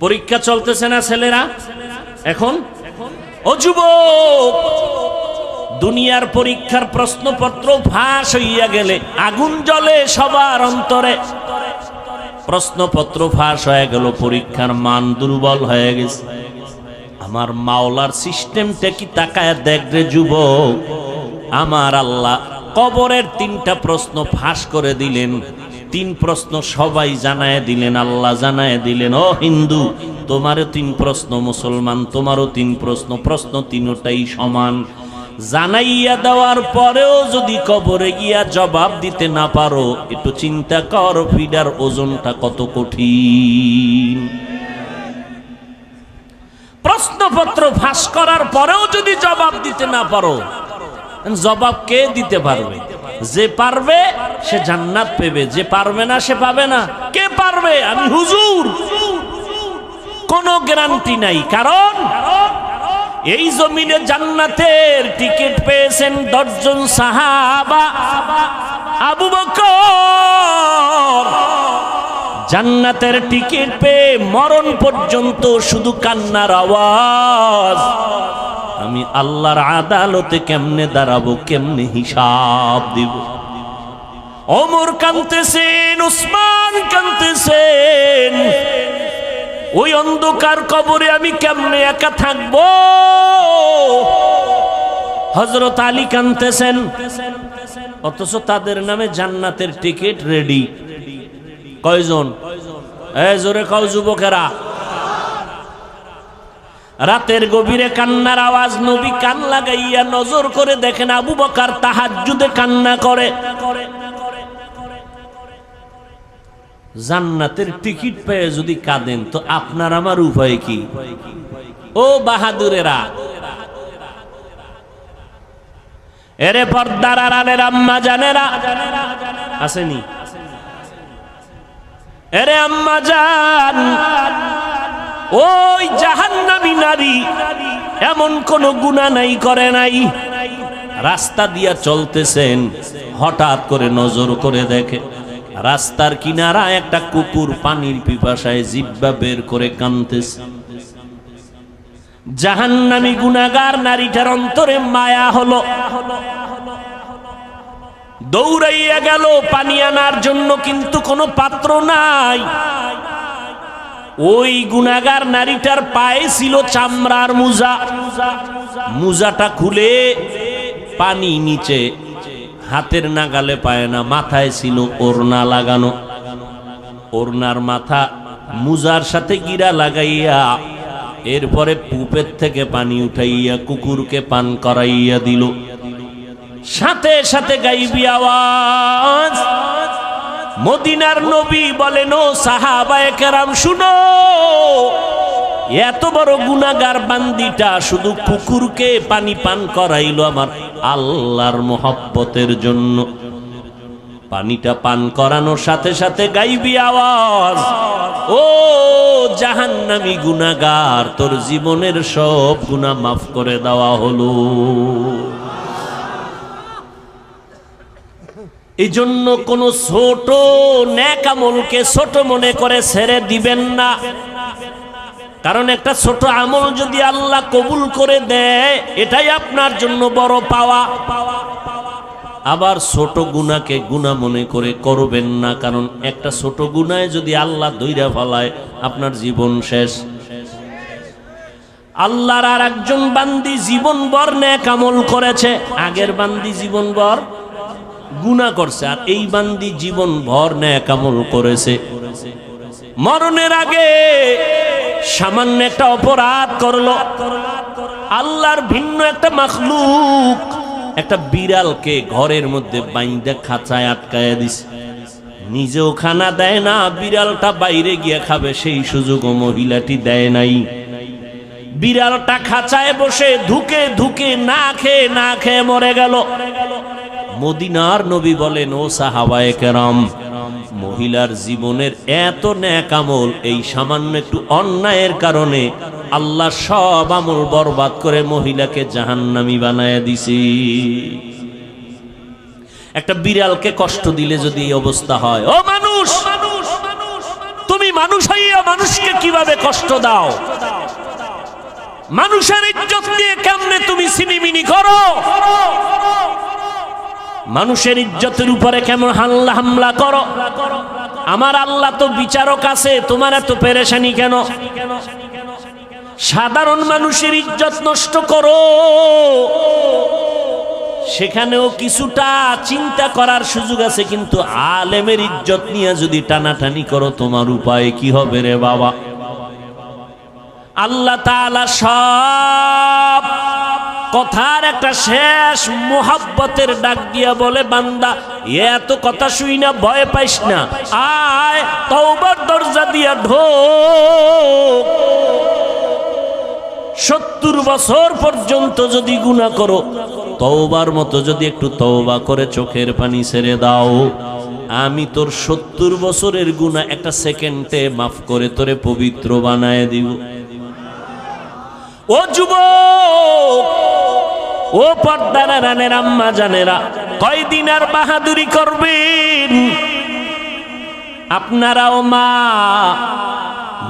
পরীক্ষা চলতেছে না ছেলেরা এখন? ও যুবক, দুনিয়ার পরীক্ষার প্রশ্নপত্র ফাঁস হইয়া গেলে আগুন জ্বলে সবার অন্তরে। প্রশ্নপত্র ফাঁস হয়ে গেল, পরীক্ষার মান দুর্বল হয়ে গেছে। আমার মাওলার সিস্টেমটা কি তাকায় দেখ রে যুবক। আমার আল্লাহ কবরের 3টা প্রশ্ন ফাঁস করে দিলেন। 3 প্রশ্ন সবাই জানায় দিলেন, আল্লাহ জানায় দিলেন। ও হিন্দু, তোমারও 3 প্রশ্ন, মুসলমান তোমারও 3 প্রশ্ন। প্রশ্ন 3টাই সমান। জানাইয়া দেওয়ার পরেও যদি কবরে গিয়া জবাব দিতে না পারো, একটু চিন্তা কর ফিডার ওজনটা কত কঠিন। প্রশ্নপত্র ফাঁস করার পরেও যদি জবাব দিতে না পারো, জবাব কে দিতে পারবে? যে পারবে সে জান্নাত পেবে, যে পারবে না সে পাবে না। কে পারবে? আমি হুজুর। কোনো গ্যারান্টি নাই, কারণ এই জমিনে জান্নাতের টিকিট পেয়েছেন 10 জন সাহাবা। আবু বকর জান্নাতের টিকিট পেয়ে মরণ পর্যন্ত শুধু কান্নার আওয়াজ। আমি আল্লাহর আদালতে কেমনে দাঁড়াবো, কেমনে হিসাব দিব। ওমর কাঁদতেছেন, উসমান কাঁদতেছেন। ওই অন্ধকার কবরে আমি কেমনে একা থাকবো। হযরত আলী কাঁদতেছেন, অথচ তাদের নামে জান্নাতের টিকিট রেডি। কয়জন? এই জোরে কও যুবকেরা। রাতের গভীরে কান্নার আওয়াজ। নবী কান লাগাইয়া নজর করে দেখেন আবু বকর তাহাজ্জুদে কান্না করে। জান্নাতের টিকিট পেয়ে যদি কাঁদেন, তো আপনার আমার উপায় কি? ও বাহাদুরেরা, এরে পর্দার আড়ালের আম্মা জানেরা আসেনি? এরে আম্মা জান, ওই জাহান্নামী নারী এমন কোন গুনাহ নাই করে নাই। রাস্তা দিয়া চলতেছেন, হঠাৎ করে নজর করে দেখে রাস্তার কিনারা একটা কুকুর পানির পিপাসায় জিহ্বা বের করে কাঁদতেছে। জাহান্নামী গুনাহগার নারীটার অন্তরে মায়া হলো, দৌড়াইয়া গেল পানি আনার জন্য, কিন্তু কোনো পাত্র নাই। ওই গুনাহগার নারীটার পায়ে ছিল চামড়ার মোজা, মোজাটা খুলে পানি নিচে, হাতের নাগালে পায় না, মাথায় ছিল ওড়না লাগানো, ওড়নার মাথা মুজার সাথে গিরা লাগাইয়া এরপরে পুপের থেকে পানি উঠাইয়া কুকুরকে পান করাইয়া দিল। সাথে সাথে গাইবি আওয়াজ, মদিনার নবী বলেন, ও সাহাবায়ে কেরাম শুনো, এত বড় গুনাহগার বান্দিটা শুধু কুকুরকে পানি পান করাইলো আমার আল্লাহর মোহাব্বতের জন্য। পানিটা পান করানোর সাথে সাথে গাইবি আওয়াজ, ও জাহান্নামী গুনাহগার, তোর জীবনের সব গুনাহ মাফ করে দেওয়া হলো। এই জন্য কোন ছোট নেক আমলকে ছোট মনে করে ছেড়ে দিবেন না, কারণ একটা ছোট আমল যদি আল্লাহ কবুল করে দেয় এটাই আপনার জন্য বড় পাওয়া। আবার ছোট গুনাহকে গুনাহ মনে করে করবেন না, কারণ একটা ছোট গুনাহে যদি আল্লাহ ধইরা ফেলায় আপনার জীবন শেষ। আল্লাহর আর একজন বান্দি জীবনভর নেক আমল করেছে, আগের বান্দি জীবনভর গুনাহ করছে, আর এই বান্দি জীবনভর নেক আমল করেছে। মরণের আগে সামান্য একটা অপরাধ করলো, আল্লাহর ভিন্ন একটা মাখলুক একটা বিড়ালকে ঘরের মধ্যে বাইন্দা খাঁচায় আটকায়া দিছে, নিজেও খানা দেয় না, বিড়ালটা বাইরে গিয়ে খাবে সেই সুযোগও মহিলাটি দেয় নাই। বিড়ালটা খাঁচায় বসে ধুকে ধুকে না খেয়ে মরে গেল। মদিনার নবী বলেন, ও সাহাবায়ে কেরাম, মহিলার জীবনের এত নেক আমল এই সামান্য একটু অন্যায়ের কারণে আল্লাহ সব আমল বরবাদ করে মহিলাকে জাহান্নামী বানায়া দিছে। একটা বিড়ালকে কষ্ট দিলে যদি এই অবস্থা হয়, ও মানুষ, তুমি মানুষ হইয়া মানুষকে কিভাবে কষ্ট দাও? মানুষের ইজ্জত দিয়ে কেমনে তুমি সিনিমিনি করো? মানুষের ইজ্জতের উপরে কেমন হামলা করো? আমার আল্লাহ তো বিচারক আছে, তোমার এত পেরেশানি কেন? সাধারণ মানুষের ইজ্জত নষ্ট করো, সেখানেও কিছুটা চিন্তা করার সুযোগ আছে, কিন্তু আলেমের ইজ্জত নিয়ে যদি টানাটানি করো তোমার উপায় কি হবে রে বাবা? আল্লাহ তাআলা সব কথার একটা শেষ মোহাব্বতের ডাক দিয়া বলে, বান্দা এত কথা শুই না, ভয় পাইস না, আয় তওবার দরজা দিয়া ঢোক। 70 বছর পর্যন্ত যদি গুনাহ করো, তওবার মতো যদি একটু তওবা করে চোখের পানি ছেড়ে দাও, আমি তোর 70 বছরের গুনাহ একটা সেকেন্ডে মাফ করে তোরে পবিত্র বানায় দিব। ও যুবক, ও পর্দার রানের আম্মা জানেরা, কয়দিন আর বাহাদুরি করবেন? আপনারাও মা,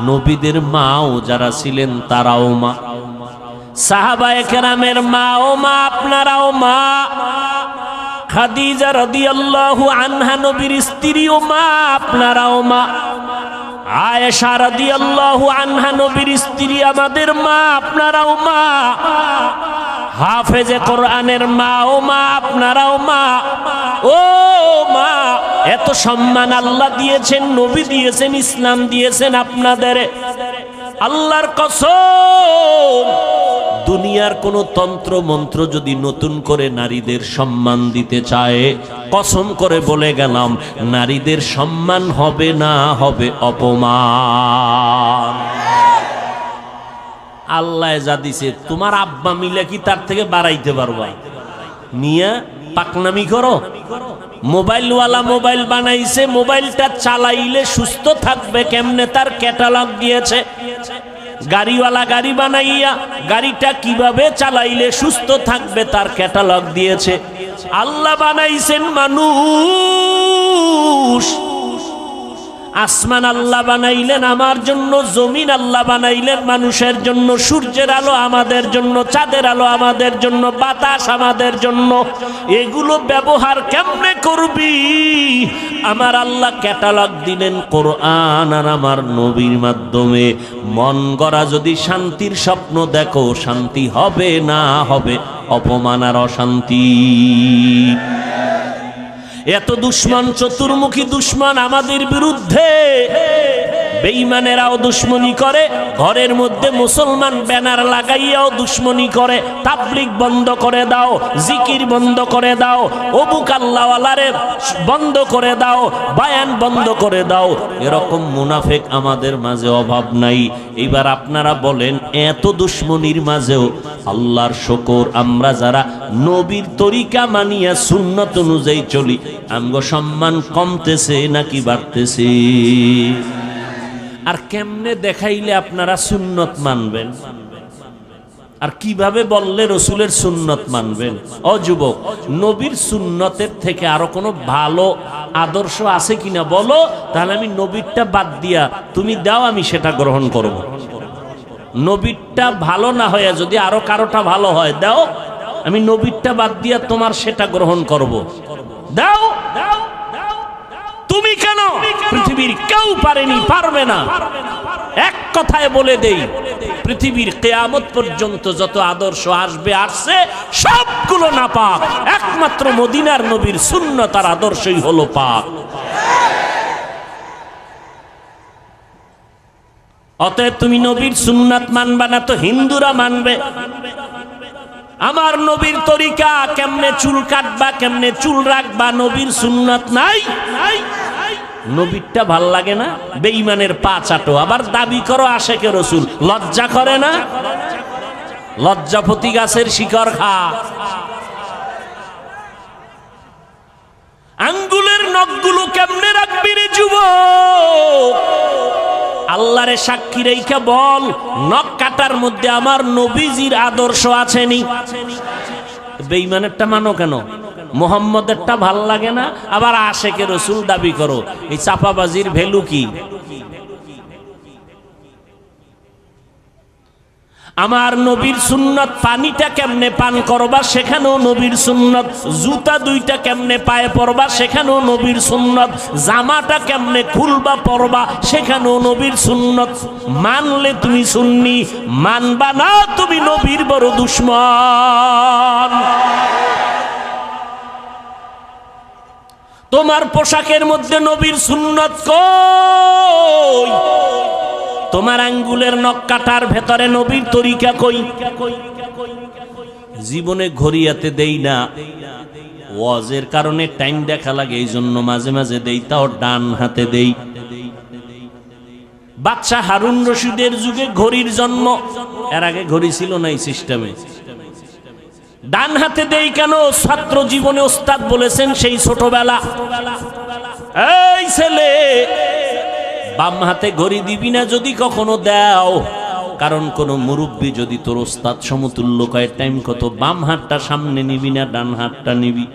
নবীদের মাও যারা ছিলেন তারাও মা, সাহাবায়ে কেরামের মাও মা, আপনারাও মা। খাদিজা রাদিয়াল্লাহু আনহা নবীর স্ত্রীও মা, আপনারাও মা। আয়েশা রাদিয়াল্লাহু আনহা নবীর স্ত্রী, আমাদের মা, আপনারাও মা। হাফেজে কোরআনের মা ও মা, আপনারাও মা। ও মা, এত সম্মান আল্লাহ দিয়েছেন, নবী দিয়েছেন, ইসলাম দিয়েছেন আপনাদের। আল্লাহর কসম, দুনিয়ার কোন তন্ত্র মন্ত্র যদি নতুন করে নারীদের সম্মান দিতে চায়, কসম করে বলে গেলাম, নারীদের সম্মান হবে না, হবে অপমান। আল্লাহ যা দিছে, তোমার আব্বা মিলে কি তার থেকে বাড়াইতে পারবা? নিয়া পাকনামি করো। মোবাইলওয়ালা মোবাইল বানাইছে, মোবাইলটা চালাইলে সুস্থ থাকবে কেমনে তার ক্যাটালগ দিয়েছে। গাড়িওয়ালা গাড়ি বানাইয়া গাড়িটা কিভাবে চালাইলে সুস্থ থাকবে তার ক্যাটালগ দিয়েছে। আল্লাহ বানাইছেন মানুষ, আসমান আল্লাহ বানাইলেন আমার জন্য, জমিন আল্লাহ বানাইলেন মানুষের জন্য, সূর্যের আলো আমাদের জন্য, চাঁদের আলো আমাদের জন্য, বাতাস আমাদের জন্য। এগুলো ব্যবহার কেমনে করবি? আমার আল্লাহ ক্যাটালগ দিলেন কোরআন আর আমার নবীর মাধ্যমে। মন গড়া যদি শান্তির স্বপ্ন দেখো, শান্তি হবে না, হবে অপমান আর অশান্তি। এত দুশ্মন, চতুর্মুখী দুশ্মন আমাদের বিরুদ্ধে। বেঈমানেরাও দুশ্মনী করে, ঘরের মধ্যে মুসলমান ব্যানার লাগাইয়াও দুশ্মনী করে। তাবলীগ বন্ধ করে দাও, জিকির বন্ধ করে দাও, অবু কাল্লাওয়ালারে বন্ধ করে দাও, বায়ান বন্ধ করে দাও। এরকম মুনাফিক আমাদের মাঝে অভাব নাই। এবার আপনারা বলেন, এত দুশ্মনীর মাঝেও আল্লাহর শুকর, আমরা যারা নবীর তরিকা মানিয়া সুন্নত অনুযায়ী চলি, আমগো সম্মান কমতেছে নাকি বাড়তেছে? আর কেমনে দেখাইলে আপনারা সুন্নত মানবেন? আর কিভাবে বললে রসুলের সুন্নত মানবেন? ও যুবক, নবীর সুন্নতের থেকে আরো কোনো ভালো আদর্শ আছে কিনা বলো, তাহলে আমি নবীরটা বাদ দিয়া তুমি দাও, আমি সেটা গ্রহণ করব। নবীরটা ভালো না হয়ে যদি আরো কারোটা ভালো হয় দাও, আমি নবীরটা বাদ দিয়া তোমার সেটা গ্রহণ করব। দাও। তুমি কেন? পৃথিবীর কেউ পারেনি, পারবে না। এক কথায় বলে দেই, পৃথিবীর কিয়ামত পর্যন্ত যত আদর্শ আসবে আসছে, সবগুলো নাপাক। একমাত্র মদিনার নবীর সুন্নত আর আদর্শই হলো পাক। অতএব তুমি নবীর সুন্নাত মানবা না তো হিন্দুরা মানবে। আমার নবীর তরিকা, কেমনে চুল কাটবা, কেমনে চুল রাখবা, নবীর সুন্নাত নাই। নবীরটা ভাল লাগে না? বেঈমানের পা চাটো, আবার দাবি করো আশেকে রসুল। লজ্জা করে না? লজ্জাপতি গাছের শিকড় খা। আঙ্গুলের নখগুলো কেমনে রাখবি রে যুবক? আল্লাহরে সাক্ষী রেখে বল, নখ কাটার মধ্যে আমার নবীজির আদর্শ আছেনি? বেঈমানেরটা মানো কেন? মুহাম্মদেরটা ভাল লাগে না, আবার আশেকে রসুল দাবি করো। এই চাপাবাজির ভ্যালু কি? আমার নবীর সুন্নত, পানিটা কেমনে পান করবা সেখানেও নবীর সুন্নত, জুতা দুইটা কেমনে পায়ে পরবা সেখানেও নবীর সুন্নত, জামাটা কেমনে খুলবা পরবা সেখানেও নবীর সুন্নত। মানলে তুমি সুন্নি, মানবা না তুমি নবীর বড় দুশ্মন। তোমার পোশাকের মধ্যে নবীর সুন্নত কই? তোমার আঙ্গুলের নখ কাটার ভেতরে নবীর তরিকা কই? জীবনে ঘড়িয়াতে দেই না, ওয়াজের কারণে টাইম দেখা লাগে, এই জন্য মাঝে মাঝে দেই, তাও ডান হাতে দেই। বাদশাহ হারুন রশিদের যুগে ঘড়ির জন্ম, এর আগে ঘড়ি ছিল না এই সিস্টেমে। ডান হাতে দেই কেন? ছাত্র জীবনে ওস্তাদ বলেছেন সেই ছোটবেলা, এই ছেলে বাম হাতে ঘড়ি দিবি না যদি কখনো দাও, কারণ কোন মুরব্বী যদি তোর ওস্তাদ সমতুল্য কয় টাইম কত, বাম হাতটা সামনে নিবি না ডান হাতটা নিবি।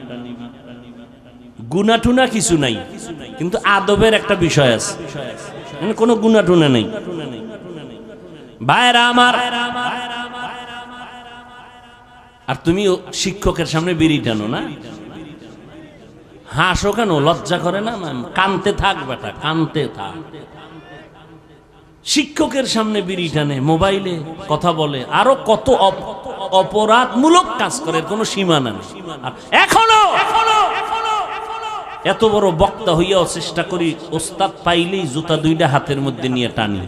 গুনাটুনা কিছু নাই, কিন্তু আদবের একটা বিষয় আছে, কোনো গুনাটুনা নেই। ভাইরা আমার, আর তুমি শিক্ষকের সামনে বিড়ি টানো না, হাসো কেন? লজ্জা করে না? কানতে থাক বেটা, কানতে থাক। শিক্ষকের সামনে বিড়ি টানে, মোবাইলে কথা বলে, আরো কত অপরাধমূলক কাজ করে, কোনো সীমা নাই। আর এখনো এত বড় বক্তা হইয়াও চেষ্টা করি ওস্তাদ পাইলেই জুতা দুইটা হাতের মধ্যে নিয়ে টানি।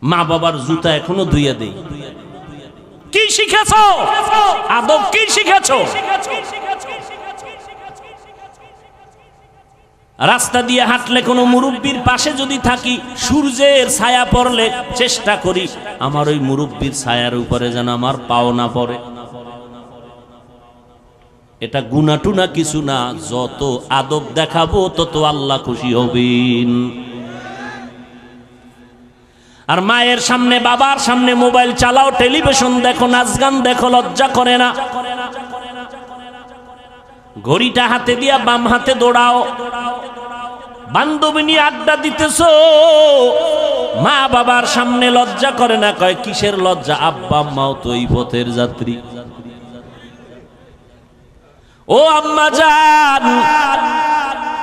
মা বাবার জুতা এখনো ধুইয়া দেই। কি শিখেছ? আদব কি শিখেছ? রাস্তা দিয়ে হাঁটলে কোনো মুরব্বির পাশে যদি থাকি, সূর্যের ছায়া পড়লে চেষ্টা করি আমার ওই মুরব্বির ছায়ার উপরে যেন আমার পাও না পড়ে। এটা গুনাটুনা কিছু না, যত আদব দেখাবো তত আল্লাহ খুশি হবেন। আর মায়ের সামনে বাবার সামনে মোবাইল চালাও, টেলিভিশন দেখো, নাচ গান দেখো, লজ্জা করে না? ঘড়িটা হাতে দিয়া বাম হাতে দৌড়াও, বান্ধবী নিয়ে আড্ডা দিতেছো, মা বাবার সামনে লজ্জা করে না? কয় কিসের লজ্জা, আব্বা আম্মাও তো এই পথের যাত্রী। ও আম্মা জান,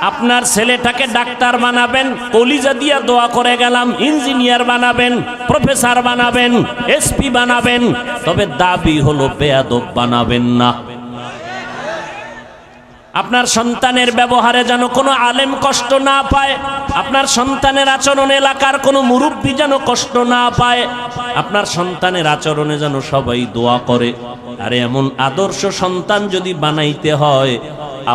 আপনার ছেলেটাকে ডাক্তার বানাবেন, কলিজা দিয়া দোয়া করে গেলাম, ইঞ্জিনিয়ার বানাবেন, প্রফেসর বানাবেন, এসপি বানাবেন, তবে দাবি হলো বেয়াদব বানাবেন না। আপনার সন্তানের ব্যবহারে যেন কোনো আলেম কষ্ট না পায়, আপনার সন্তানের আচরণে এলাকার কোনো মুরব্বী যেন কষ্ট না পায়, আপনার সন্তানের আচরণে যেন সবাই দোয়া করে। আরে এমন আদর্শ সন্তান যদি বানাইতে হয়,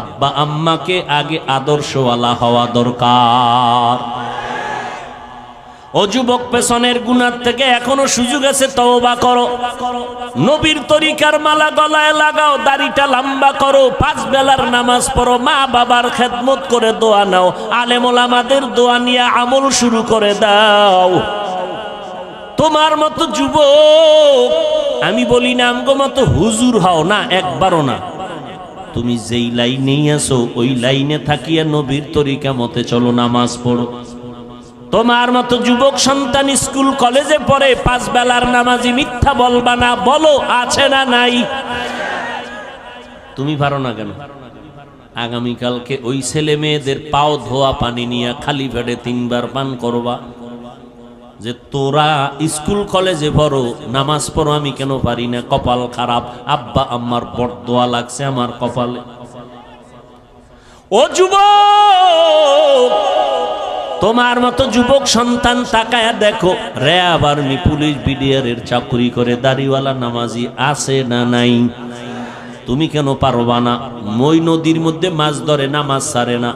আব্বা আম্মাকে আগে আদর্শওয়ালা হওয়া দরকার। ও যুবক, পেছনের গুনাহ থেকে এখনো সুযোগ আছে, তওবা করো। নবীর তরিকার মালা গলায় লাগাও, দাড়িটা লম্বা করো, 5 বেলার নামাজ পড়ো, মা বাবার খেদমত করে দোয়া নাও, আলেম ওলামাদের দোয়া নিয়ে আমল শুরু করে দাও। তোমার মতো যুবক, আমি বলি না আমগো মতো হুজুর হও না, একবারও না। তুমি যেই লাইনেই আছো ওই লাইনে থাকিয়া নবীর তরিকা মতে চলো, নামাজ পড়ো। তোমার মতো যুবক সন্তান স্কুল কলেজে পড়ে, 5 বেলার নামাজি, মিথ্যা বলবা না, বলো আছে না নাই? তুমি পারো না কেন? আগামীকালকে ওই ছেলে মেয়েদের পাও ধোয়া পানি নিয়ে খালি পেটে 3 বার পান করবা, যে তোরা স্কুল কলেজে পড়ো, নামাজ পড়ো, আমি কেন পারি না, কপাল খারাপ, আব্বা আম্মার বরদোয়া লাগছে আমার কপালে। ও যুবক, তোমার মতো যুবক সন্তান তাকায়া দেখো, র্যাব আর্মি পুলিশ বিডিআরের চাকরি করে দাড়িওয়ালা নামাজি আছে না নাই? তুমি কেন পারবা না? মই নদীর মধ্যে মাছ ধরে, নামাজ ছাড়ে না,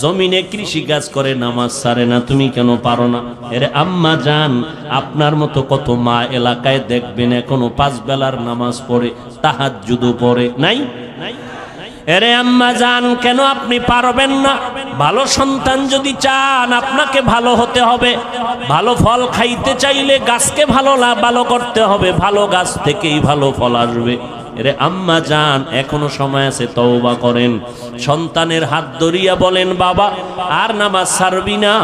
জমিনে কৃষি কাজ করে, নামাজ ছাড়ে না, তুমি কেন পারো না? এরে আম্মা জান, আপনার মতো কত মা এলাকায় দেখবেন এখনো 5 বেলার নামাজ পড়ে, তাহাজ্জুদও পড়ে, নাই? এরে আম্মা জান, কেন আপনি পারবেন না? ভালো সন্তান যদি চান, আপনাকে ভালো হতে হবে। ভালো ফল খাইতে চাইলে গাছকে ভালো করতে হবে, ভালো গাছ থেকেই ভালো ফল আসবে। এরে আম্মা জান, এখনো সময় আছে, তওবা করেন। সন্তানের হাত ধরিয়া বলেন, বাবা আর নামাজ ছাড়বি না,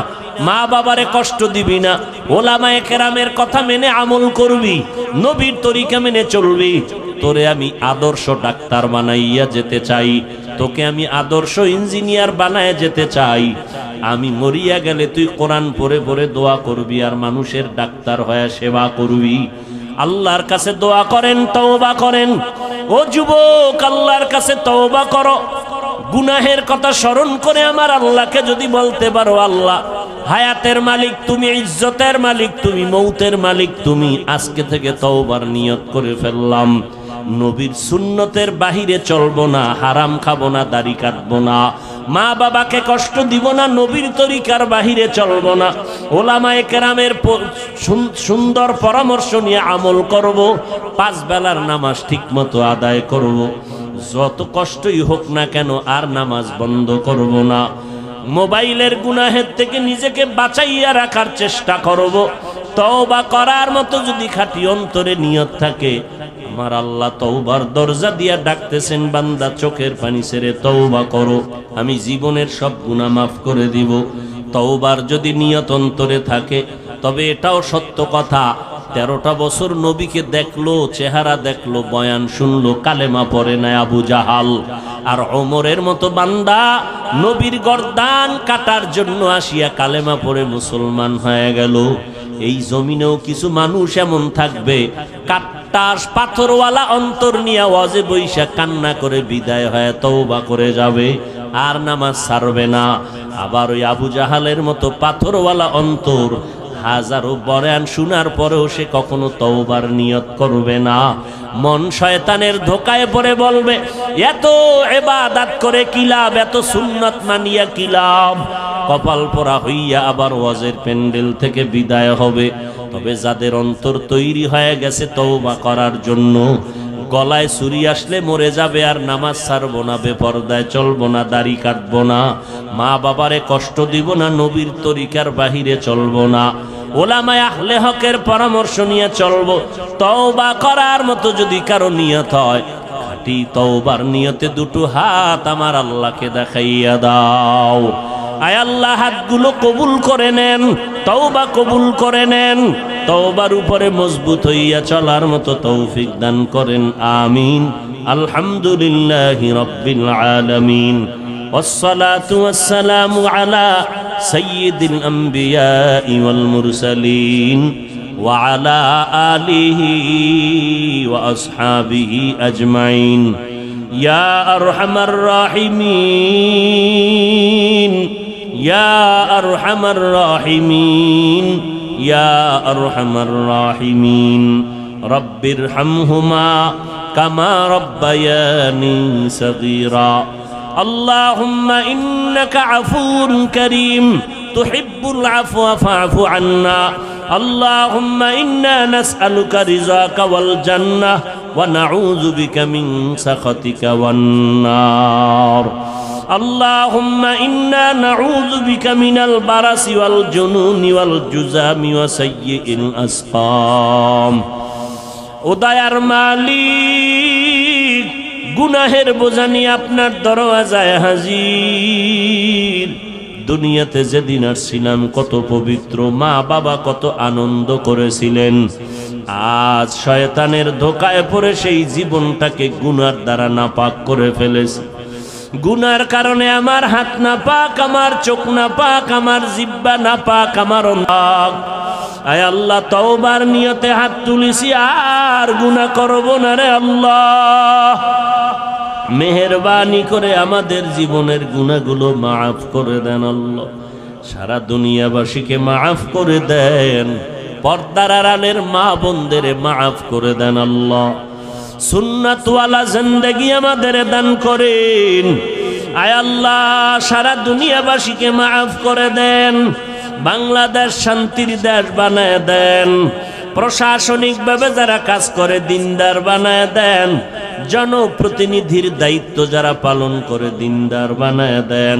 মা বাবারে কষ্ট দিবি না, ওলামায়ে কেরামের কথা মেনে আমল করবি, নবীর তরিকা মেনে চলবি। তোরে আমি আদর্শ ডাক্তার বানাইয়া যেতে চাই, তোকে আমি আদর্শ ইঞ্জিনিয়ার বানায় যেতে চাই। আমি মরিয়া গেলে তুই কোরআন পড়ে পড়ে দোয়া করবি আর মানুষের ডাক্তার হয়ে সেবা করবি। আল্লাহর কাছে দোয়া করেন, তওবা করেন। ও যুবক, আল্লাহর কাছে তওবা করো। গুনাহের কথা স্মরণ করে আমার আল্লাহকে যদি বলতে পারো, আল্লাহ হায়াতের মালিক তুমি, ইজ্জতের মালিক তুমি, মৌতের মালিক তুমি, আজকে থেকে তওবার নিয়ত করে ফেললাম, নবীর সুন্নতের বাহিরে চলবো না, হারাম খাবো না, দাড়ি কাটবো না, মা বাবাকে কষ্ট দিব না, নবীর তরিকার বাহিরে চলবো না, ওলামায়ে কেরামের সুন্দর পরামর্শ নিয়ে আমল করব, 5 বেলার নামাজ ঠিক মতো আদায় করব, যত কষ্টই হোক না কেন আর নামাজ বন্ধ করব না। মোবাইলের গুনাহের থেকে নিজেকে বাঁচাইয়া রাখার চেষ্টা করব। তওবা করার মতো যদি খাঁটি অন্তরে নিয়ত থাকে, আমার আল্লাহ তওবার দরজা দিয়া ডাকতেছেন, বান্দা চোখের পানি ছেড়ে তওবা করো, আমি জীবনের সব গুনাহ মাফ করে দিব। তওবার যদি নিয়ত অন্তরে থাকে, তবে এটাও সত্য কথা, 13টা বছর নবীকে দেখলো, চেহারা দেখলো, বয়ান শুনলো, কালেমা পড়ে না আবু জাহাল। আর ওমরের মতো বান্দা নবীর গর্দান কাটার জন্য আসিয়া কালেমা পড়ে মুসলমান হয়ে গেল। এই জমিনেও কিছু মানুষ এমন থাকবে, কাট্টার পাথরওয়ালা অন্তর নিয়ে ওয়াজে বৈশা কান্না করে বিদায় হয়ে তওবা করে যাবে, আর নামাজ ছাড়বে না। আবার ওই আবু জাহালের মতো পাথরওয়ালা অন্তর, হাজারো বয়ান শোনার পরেও সে কখনো তওবার নিয়ত করবে না। মন শয়তানের ধোকায় পড়ে বলবে, এত ইবাদত করে কি লাভ, এত সুন্নাত মানিয়া কি লাভ, কপাল পোড়া হইয়া আবার ওয়াজের প্যান্ডেল থেকে বিদায় হবে। তবে যাদের অন্তর তৈরি হয়ে গেছে তওবা করার জন্য, গলায় ছুরি আসলে মরে যাবে আর নামাজ ছাড়বো না, বেপরদায় চলবো না, দাড়ি কাটবো না, মা বাবারে কষ্ট দিব না, নবীর তরিকার বাহিরে চলবো না, ওলামায়ে আহলে হকের পরামর্শ নিয়ে চলবো। তওবা করার মতো যদি কারো নিয়ত হয়, খাঁটি তওবার নিয়তে দুটো হাত আমার আল্লাহকে দেখাইয়া দাও। আয় আল্লাহ হাতগুলো কবুল করে নেন, তওবা কবুল করে নেন, তওবার উপরে মজবুত হইয়া চলার মতো তৌফিক দান করেন। আমিন। আলহামদুলিল্লাহি রাব্বিল আলামিন। والصلاة والسلام على سيد الأنبياء والمرسلين وعلى آله وأصحابه أجمعين يا أرحم الراحمين يا أرحم الراحمين يا أرحم الراحمين رب ارحمهما كما ربياني صغيرا اللهم إنك عفو كريم تحب العفو فاعف عنا اللهم إنا نسألك رضاك والجنة ونعوذ بك من سخطك والنار اللهم إنا نعوذ بك من البرص والجنون والجذام وسيء الأسقام উদয়ার মালিক গুনাহের বোঝা নিয়ে আপনার দরওয়াজায় হাজির। দুনিয়াতে যেদিন আসছিলাম কত পবিত্র, মা বাবা কত আনন্দ করেছিলেন। আজ শয়তানের ধোকায় পড়ে সেই জীবনটাকে গুনার দ্বারা নাপাক করে ফেলেছি। গুনার কারণে আমার হাত নাপাক, আমার চোখ নাপাক, আমার জিহ্বা নাপাক, আমার অন্তর। আয় আল্লাহ, তওবার নিয়তে হাত তুলেছি, আর গুনাহ করব না রে আল্লাহ। মেহেরবানি করে আমাদের জীবনের গুনাহগুলো মাফ করে দেন আল্লাহ। সারা দুনিয়াবাসীকে মাফ করে দেন, পর্দার আড়ালের মা বোনদের মাফ করে দেন আল্লাহ। সুন্নাতওয়ালা জিন্দেগি আমাদের দান করেন। আয় আল্লাহ, সারা দুনিয়াবাসীকে মাফ করে দেন, বাংলাদেশ শান্তির দেশ বানায় দেন, প্রশাসনিকভাবে যারা কাজ করে দিনদার বানায় দেন, জনপ্রতিনিধির দায়িত্ব যারা পালন করে দিনদার বানায় দেন।